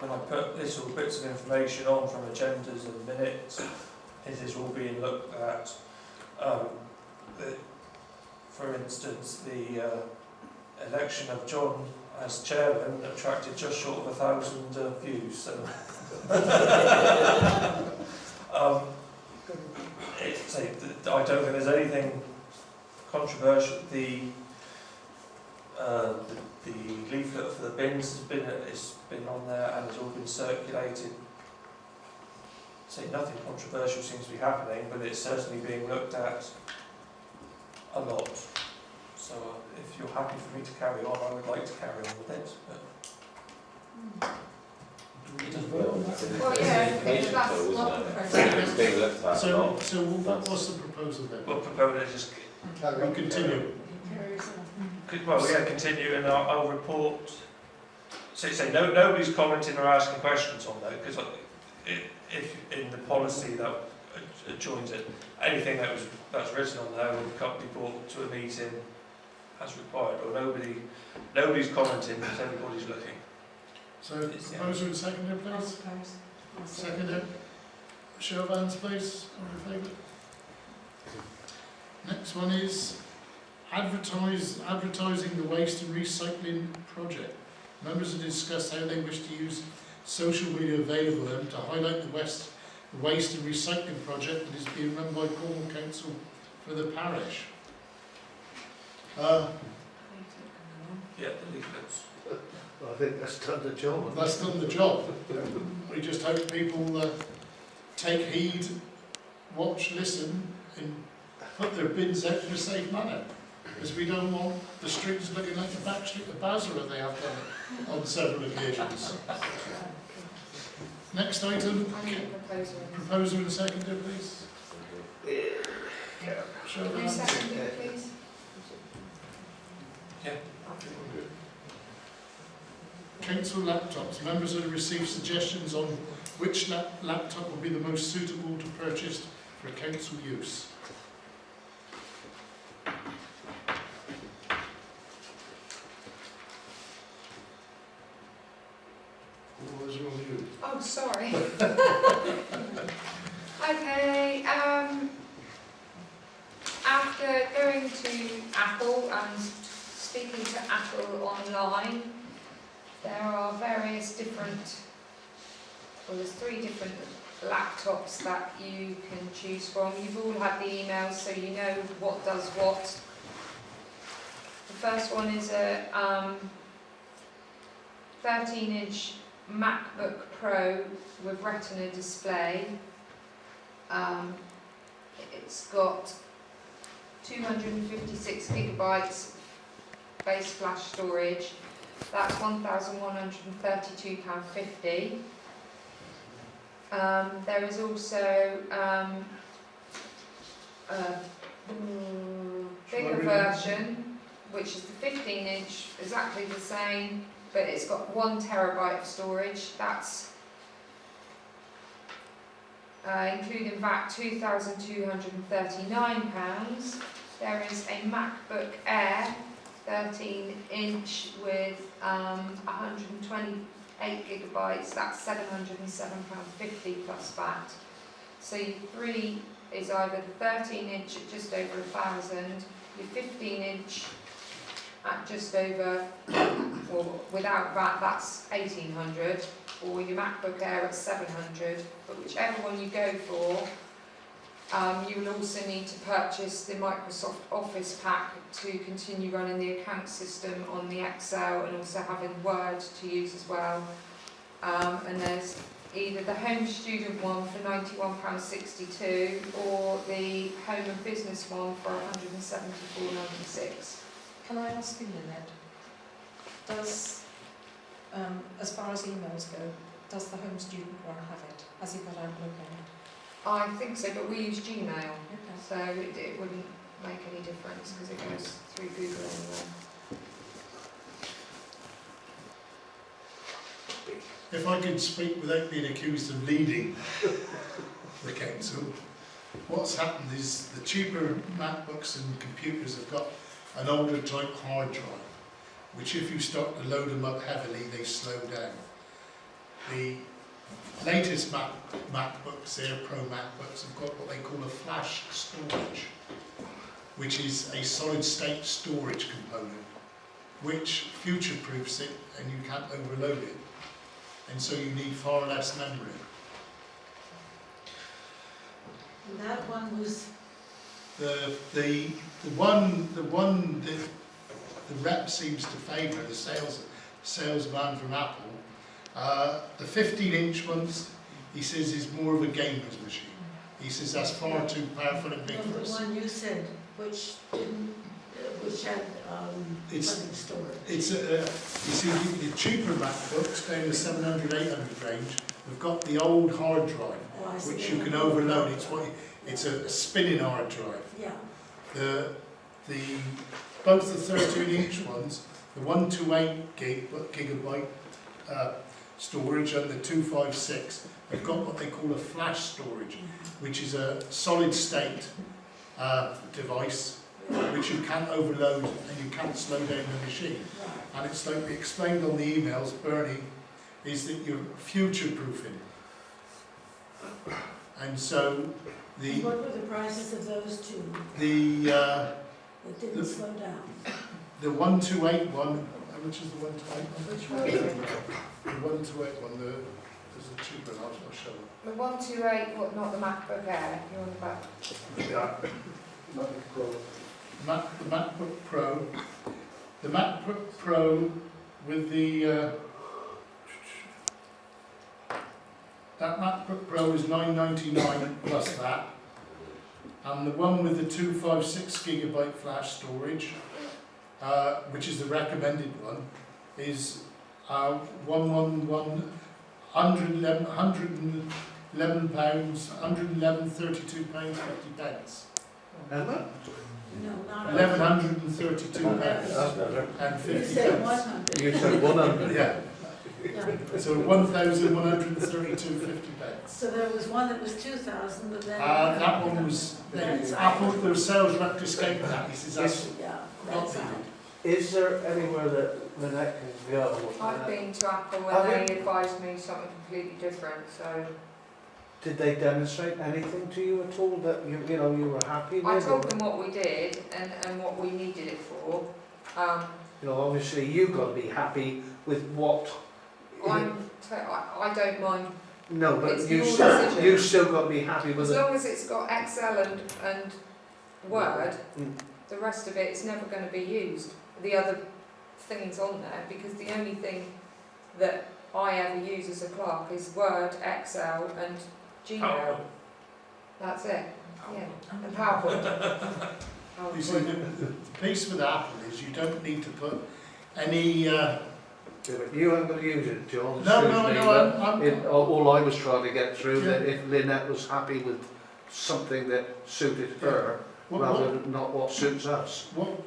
When I put little bits of information on from agendas and minutes, it is all being looked at. For instance, the election of John as chairman attracted just short of 1,000 views. So, I don't think there's anything controversial. The leaflet for the bins has been on there and has all been circulated. So nothing controversial seems to be happening, but it's certainly being looked at a lot. So if you're happy for me to carry on, I would like to carry on with it. But Well, yeah, that's what the process. It's being looked at a So lot. what's the proposal then? we'll propose it just We'll continue. continue, and I'll report. So nobody's commenting or asking questions on that, because if in the policy that joins it, anything that's written on there will be brought to a meeting as required, or nobody's commenting, but everybody's looking. So proposer and seconder, please. Seconder. Show of hands, please. All in favour? Next one is advertising the waste and recycling project. Members have discussed how they wish to use social media available to them to highlight the waste and recycling project that is being run by Cornwall Council for the parish. Yeah, the leaflets. I think that's done the job. That's done the job. We just hope people take heed, watch, listen, and put their bins out in a safe manner. Because we don't want the streets looking like the back street of Basra they have done on several occasions. Next item, proposer and seconder, please. Show of hands. Seconder, please. Yeah. council laptops. Members have received suggestions on which laptop would be the most suitable to purchase for council use. What was wrong with you? Oh, sorry. Okay, after going to Apple and speaking to Apple online, there are various different, well, there's 3 different laptops that you can choose from. You've all had the emails, so you know what does what. The first one is a 13-inch MacBook Pro with Retina display. It's got 256 gigabytes base flash storage. That's £1,132.50. There is also a bigger version, which is the 15-inch, exactly the same, but it's got 1 terabyte of storage. That's including VAT, £2,239. There is a MacBook Air 13-inch with 128 gigabytes. That's £707.50 plus VAT. So your 3 is either the 13-inch at just over 1,000, your 15-inch at just over, or without VAT, that's 1,800, or your MacBook Air at 700. But whichever one you go for, you will also need to purchase the Microsoft Office pack to continue running the account system on the Excel, and also having Word to use as well. And there's either the Home Student one for £91.62 or the Home and Business one for £174.96. Can I ask you, Lynette, does, as far as emails go, does the home student one have it? Has he got Outlook on it? I think so, but we use Gmail, Okay. so it wouldn't make any difference because it goes through Google anyway. If I could speak without being accused of leading the council, what's happened is the cheaper MacBooks and computers have got an older type hard drive, which if you start to load them up heavily, they slow down. The latest MacBooks, Air Pro MacBooks, have got what they call a flash storage, which is a solid state storage component, which future-proofs it and you can't overload it. And so you need far less memory. And that one was, The one that the rep seems to favour, the salesman from Apple, the 15-inch ones, he says, is more of a gamer's machine. He says that's far too powerful and big no, for the us. one you said, which didn't, which had plenty storage. It's you see, the cheaper MacBooks down the 700, 800 range, have got the old hard drive, Oh, I see. which you can overload. It's a spinning hard drive. Yeah. Both the 13-inch ones, the 128 gigabyte storage and the 256, have got what they call a flash storage, which is a solid state device which you can't overload and you can't slow down the machine. And it's like we explained on the emails, Bernie, is that you're future-proofing. And so And what were the prices of those two? It didn't slow down. The 128 one, which is the 128 one? Which one? The 128 one, there's a cheaper one, I'll show you. The 128, what, not the MacBook Air, you're on the back. The MacBook Pro. The MacBook Pro with the that MacBook Pro is $999 plus that, and the one with the 256 gigabyte flash storage, which is the recommended one, is £111.32.50. No, not. £1,132 and You 50 said pence. 100. You said 100. Yeah. Yeah. So 1,132.50 pence. So there was one that was 2,000, but then. That one was, That's- Apple, their sales rep escaped that. He says that's Yeah, not that's out. needed. Is there anywhere that Lynette can go? I've been to Apple Have and they advised me something completely different, so Did they demonstrate anything to you at all that you know you were happy with? I told or- them what we did and what we needed it for. You know, obviously you've got to be happy with what. I don't mind, No, but It's you your still, decision. you've still got to be happy as with it. long as it's got Excel and Word, Mm. the rest of it is never going to be used. The other things on there, because the only thing that I ever use as a clerk is Word, Excel and Gmail. That's it. Yeah. And PowerPoint. You see, the piece with Apple is you don't need to put any, You aren't going to use it, John. no, Excuse no, me, no, but I'm all I was trying to get through, that Yeah. if Lynette was happy with something that suited her, rather than not what suits us. what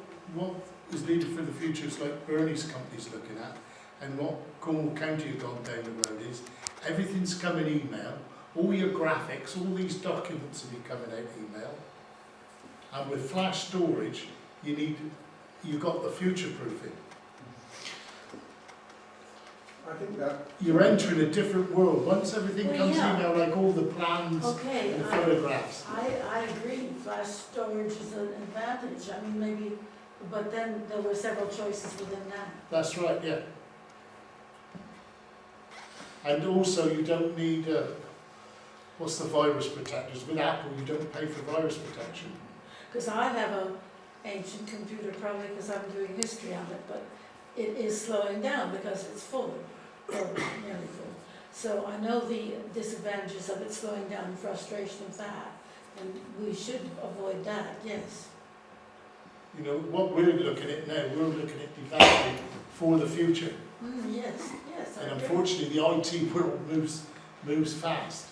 is needed for the future is like Bernie's company's looking at, and what Cornwall County have gone down the road is, everything's coming email, all your graphics, all these documents will be coming out email, and with flash storage, you've got the future proofing. I think that, You're entering a different world, once everything Well, comes yeah. email, like all the plans Okay, and the photographs. I agree, flash storage is an advantage, I mean, maybe, but then there were several choices within that. That's right, yeah. And also you don't need, what's the virus protectors? With Apple, you don't pay for virus protection. Because I have an ancient computer, probably because I'm doing history on it, but it is slowing down because it's full, or nearly full. So I know the disadvantages of it slowing down, the frustration of that, and we should avoid that, yes. You know, what we're looking at now, we're looking at developing for the future. Yes, yes, I And agree. unfortunately, the IT world moves fast.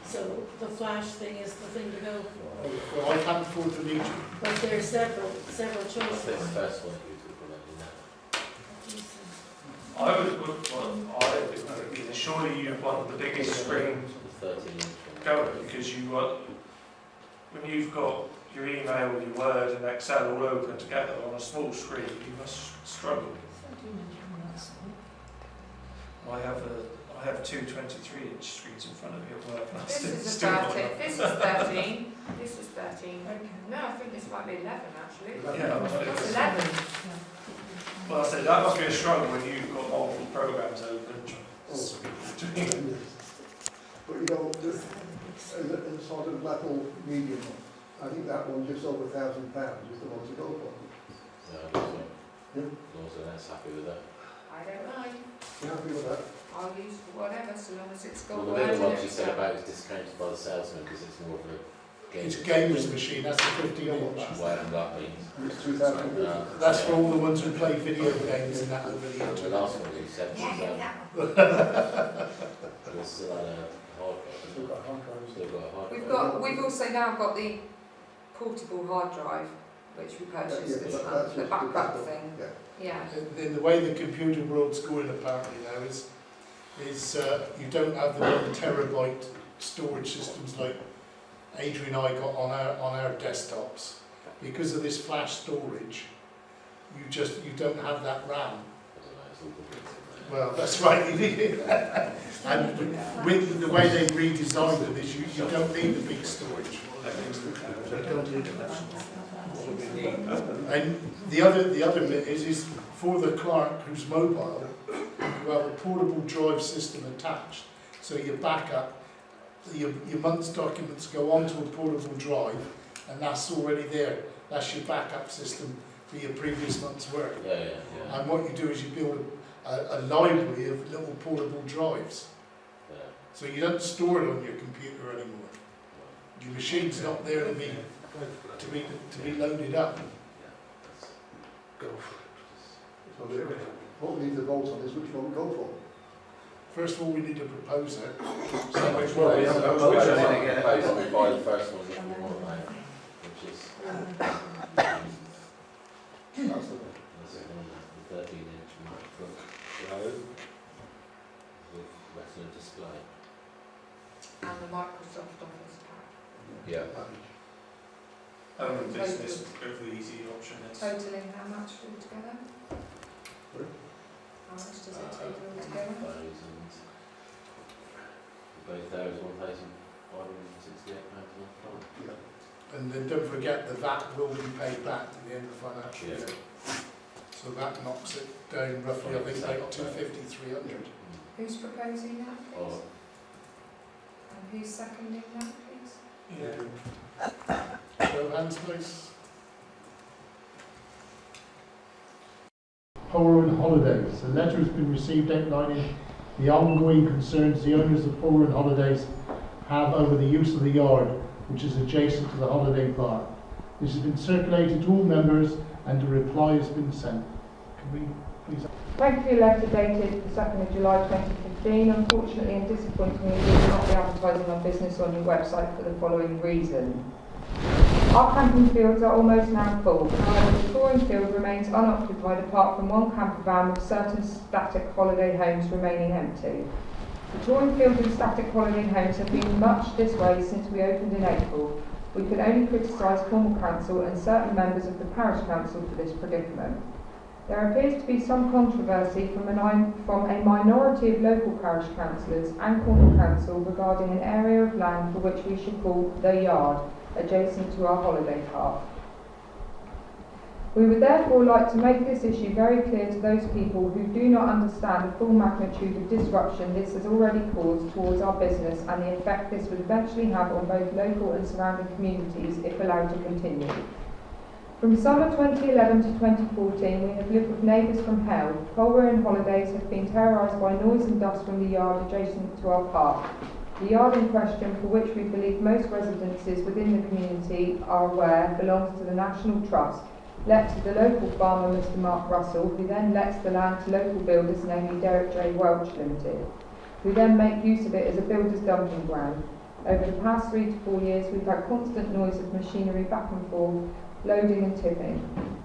So the flash thing is the thing to go for. Well, I can't afford to need you. But there are several What's this choices. first one you took on that? I would, surely you want the biggest screen The 13-inch one. going, because you want, when you've got your email, your Word and Excel all open together on a small screen, you must struggle. I have two 23-inch screens in front of me at work. And I This is a still not 13. enough. This is 13. This is 13. Okay. No, I think this might be 11 actually. Yeah, That's 11. well, I say that must be a struggle when you've got multiple programs open. but you know, as a sort of level medium one, I think that one just over £1,000 is the one to go for. No, also that's happy with that. I don't mind. You happy with that? I'll use whatever, so long as it's got Well, the Word middle in ones you it. said about is discounted by the salesman because it's more of a game. It's a gamer's machine, that's the 15-inch. Whatever that means. It's 2,000. That's for all the ones who play video games and that over the The internet. last one you said was, Yeah, yeah. was still had a hard Still drive. got hard drives. Still got a hard drive. We've also now got the portable hard drive, which we purchased Yeah, this but month, that's the just backup the- thing. Yeah. Yeah. In the way the computer world's going apparently now is you don't have the 1 terabyte storage systems like Adrian and I got on our desktops. Because of this flash storage, you don't have that RAM. I don't know, it's all good. Well, that's right. And with the way they redesigned it is you don't need the big storage. And the other bit is for the clerk who's mobile, you have a portable drive system attached. So your backup, your month's documents go onto a portable drive, and that's already there. That's your backup system for your previous month's work. Yeah. And what you do is you build a library of little portable drives. Yeah. So you don't store it on your computer anymore. Your machine's not there to be loaded up. Go for it. So what we need to vote on is which one we go for. First of all, we need a proposer. Well, we haven't got Well, much we of might it. propose that we buy the first one which we want to make, which is That's the one. the second one, the 13-inch MacBook Pro. requesting a display. And the Microsoft Office pack. Yeah. Business would go for the easy option. It's Totaling how much altogether? Sorry? How much does it total altogether? Both there is £1,568 And then don't forget the VAT will be paid back at the end of the financial Yeah. year. So that knocks it down roughly, I think, like 250, 300. Who's proposing that, please? Oh, And who's seconding that, please? yeah. Show of hands, please. Power and Holidays. A letter has been received outlining the ongoing concerns the owners of Power and Holidays have over the use of the yard, which is adjacent to the holiday park. This has been circulated to all members and a reply has been sent. Can we please? Thank you, letter dated the 2nd of July 2015. Unfortunately and disappointingly, we will not be advertising our business on your website for the following reason. Our camping fields are almost now full. However, the touring field remains unoccupied apart from one camper van with certain static holiday homes remaining empty. The touring field and static holiday homes have been much this way since we opened in April. We can only criticise Cornwall Council and certain members of the Parish Council for this predicament. There appears to be some controversy from a minority of local parish councillors and Cornwall Council regarding an area of land for which we should call the yard, adjacent to our holiday park. We would therefore like to make this issue very clear to those people who do not understand the full magnitude of disruption this has already caused towards our business and the effect this would eventually have on both local and surrounding communities if allowed to continue. From summer 2011 to 2014, we have lived with neighbours from hell. Colwell and Holidays have been terrorised by noise and dust from the yard adjacent to our park. The yard in question, for which we believe most residences within the community are aware, belongs to the National Trust, let to the local farmer Mr Mark Russell, who then lets the land to local builders, namely Derek J. Welch Limited, who then make use of it as a builder's dumping ground. Over the past 3 to 4 years, we've had constant noise of machinery back and forth, loading and tipping.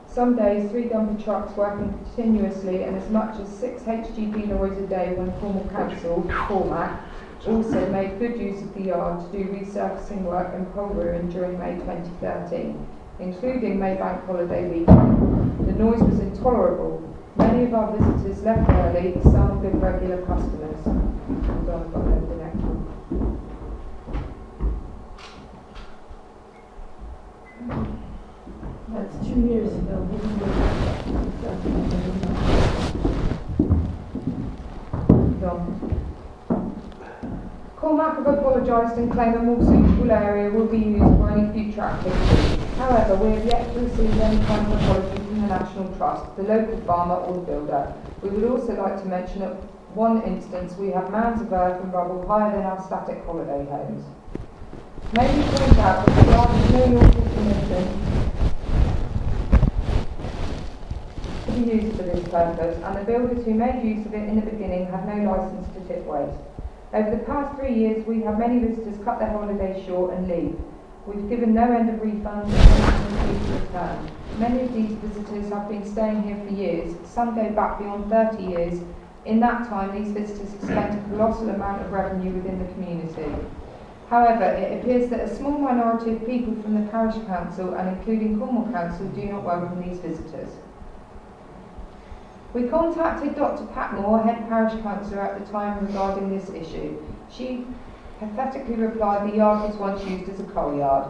Some days, 3 dumper trucks working continuously and as much as 6 HGV lorries a day when Cornwall Council, Cormac, also made good use of the yard to do resurfacing work and pole rearing during May 2013, including May Bank Holiday weekend. The noise was intolerable. Many of our visitors left early, some good regular customers. Hold on, I've got to load the next one. That's 2 years ago. Cormac have apologised and claim a more suitable area will be used for any future activity. However, we have yet to receive any kind of apology from the National Trust, the local farmer or the builder. We would also like to mention at one instance we have mounds of earth and rubble higher than our static holiday homes. May we point out that the yard has no lawful permission to be used for this purpose, and the builders who made use of it in the beginning had no licence to tip waste. Over the past 3 years, we have many visitors cut their holidays short and leave. We've given no end of refunds and refused to return. Many of these visitors have been staying here for years. Some go back beyond 30 years. In that time, these visitors have spent a colossal amount of revenue within the community. However, it appears that a small minority of people from the Parish Council and including Cornwall Council do not welcome these visitors. We contacted Dr Patmore, head parish councillor at the time regarding this issue. She pathetically replied the yard was once used as a coal yard.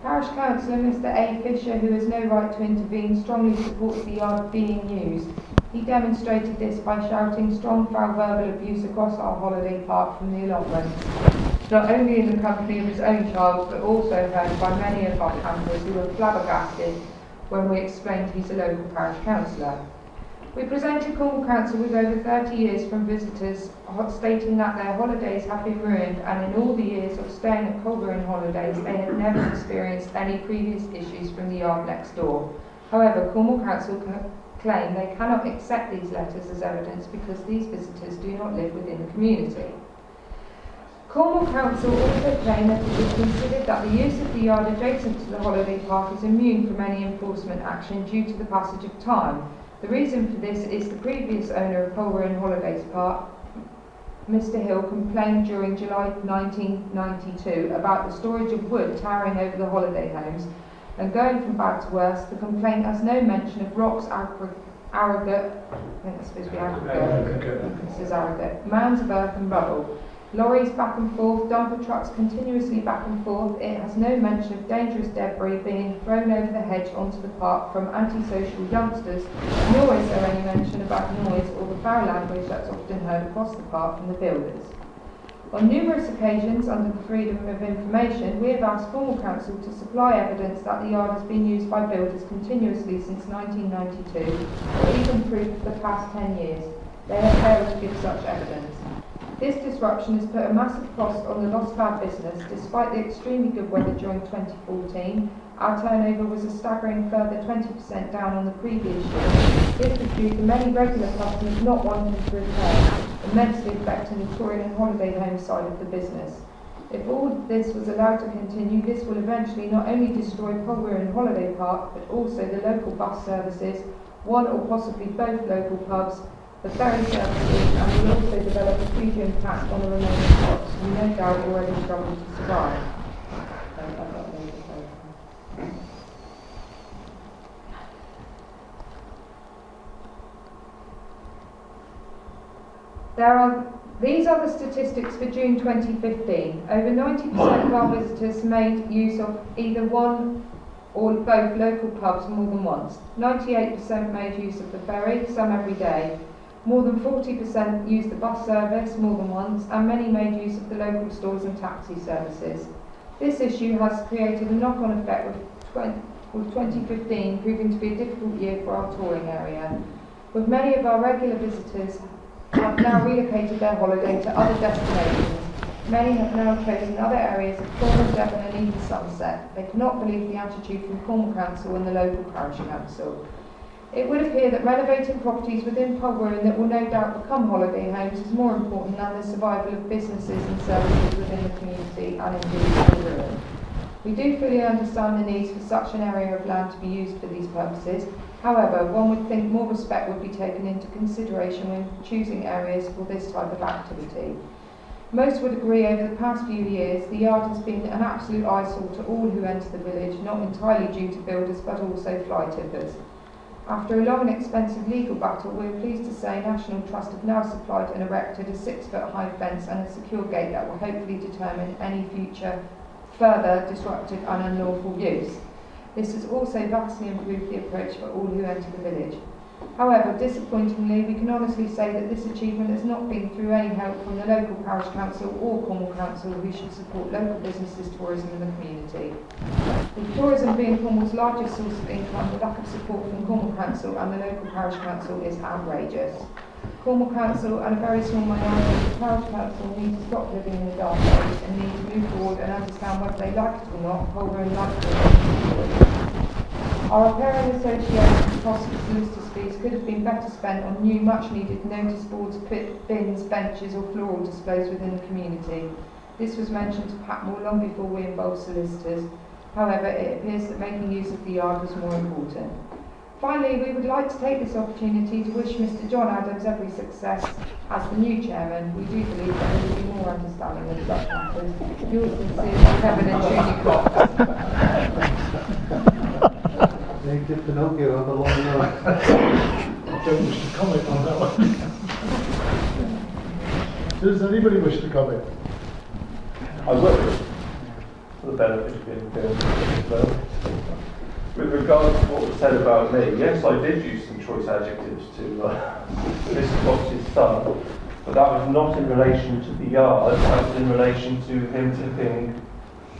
Parish councillor Mr A Fisher, who has no right to intervene, strongly supports the yard being used. He demonstrated this by shouting strong foul verbal abuse across our holiday park from the allotments, not only in the company of his own child, but also heard by many of our campers who were flabbergasted when we explained he's a local parish councillor. We presented Cornwall Council with over 30 years from visitors stating that their holidays have been ruined, and in all the years of staying at Colburn Holidays they had never experienced any previous issues from the yard next door. However, Cornwall Council claim they cannot accept these letters as evidence because these visitors do not live within the community. Cornwall Council also claim that it is considered that the use of the yard adjacent to the holiday park is immune from any enforcement action due to the passage of time. The reason for this is the previous owner of Colburn Holidays Park, Mr Hill complained during July 1992 about the storage of wood towering over the holiday homes, and going from bad to worse, the complaint has no mention of rocks, aggregate, this is aggregate, mounds of earth and rubble, lorries back and forth, dumper trucks continuously back and forth. It has no mention of dangerous debris being thrown over the hedge onto the park from antisocial youngsters, nor is there any mention about noise or the foul language that's often heard across the park from the builders. On numerous occasions, under the Freedom of Information, we have asked Cornwall Council to supply evidence that the yard has been used by builders continuously since 1992, or even proof for the past 10 years. They have failed to give such evidence. This disruption has put a massive cost on the loss of our business. Despite the extremely good weather during 2014, our turnover was a staggering further 20% down on the previous year. This was due to many regular customers not wanting to return, immensely affecting the touring and holiday home side of the business. If all this was allowed to continue, this will eventually not only destroy Polruan Holiday Park, but also the local bus services, one or possibly both local pubs, the ferry services, and will also develop a huge impact on the remaining shops, who no doubt already struggle to survive. These are the statistics for June 2015. Over 90% of our visitors made use of either one or both local pubs more than once. 98% made use of the ferry, some every day. More than 40% used the bus service more than once, and many made use of the local stores and taxi services. This issue has created a knock-on effect with 2015 proving to be a difficult year for our touring area. With many of our regular visitors have now relocated their holiday to other destinations. Many have now chosen other areas of Cornwall, Devon and even Somerset. They cannot believe the attitude from Cornwall Council and the local parish council. It would appear that renovating properties within Polruan that will no doubt become holiday homes is more important than the survival of businesses and services within the community and indeed Polruan. We do fully understand the needs for such an area of land to be used for these purposes. However, one would think more respect would be taken into consideration when choosing areas for this type of activity. Most would agree over the past few years the yard has been an absolute eyesore to all who enter the village, not entirely due to builders but also fly tippers. After a long and expensive legal battle, we are pleased to say National Trust have now supplied and erected a 6-foot high fence and a secure gate that will hopefully determine any future further disruptive and unlawful use. This has also vastly improved the approach for all who enter the village. However, disappointingly, we can honestly say that this achievement has not been through any help from the local parish council or Cornwall Council, who should support local businesses, tourism in the community. With tourism being Cornwall's largest source of income, the lack of support from Cornwall Council and the local parish council is outrageous. Cornwall Council and a very small minority of the parish council need to stop living in the dark age and need to move forward and understand whether they like it or not, Polruan like it or not. Our repairing association costs of solicitors' fees could have been better spent on new, much-needed notice boards, bins, benches or floral displays within the community. This was mentioned to Patmore long before we involved solicitors. However, it appears that making use of the yard was more important. Finally, we would like to take this opportunity to wish Mr John Adams every success as the new chairman. We do believe that he will be more understanding of such matters. Yours sincerely, Kevin and Judy Cox. They did Pinocchio on the long road. I don't wish to comment on that one. Does anybody wish to comment? I will, for the benefit of being with regards to what was said about me, yes, I did use some choice adjectives to Mr. Fox's son, but that was not in relation to the yard, that was in relation to him tipping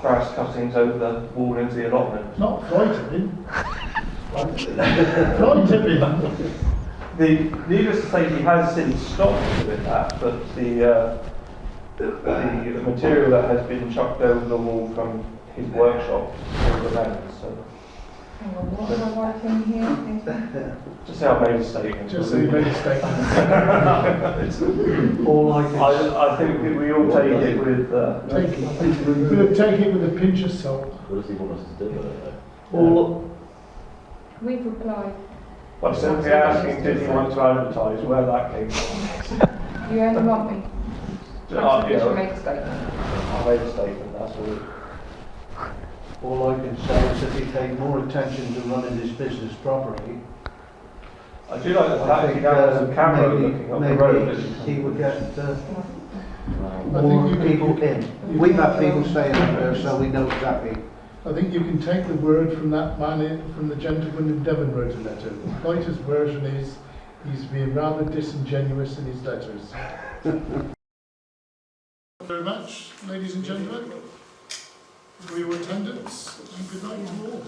grass cuttings over the wall into the allotment. Not fly tipping. Fly tipping. Needless to say, he has since stopped doing that, but the material that has been chucked over the wall from his workshop still remains. So. What was I writing here? Just say I made a statement. Just say you made a statement. All I can I think we all take it with... take it with a pinch of salt. What does he want us to do with it all We've replied. By simply asking, did he want to advertise where that came from? You only want me Councillor Fisher make a statement. I made a statement, that's all. All I can say is if he take more attention to running his business properly, I do like the fact he has a camera looking up the road. he would get I more think you people can, in. We've had people staying up there, so we know exactly. I think you can take the word from that man, from the gentleman in Devon wrote a letter. White's version is he's being rather disingenuous in his letters. Thank you very much, ladies and gentlemen, for your attendance, and good night to all.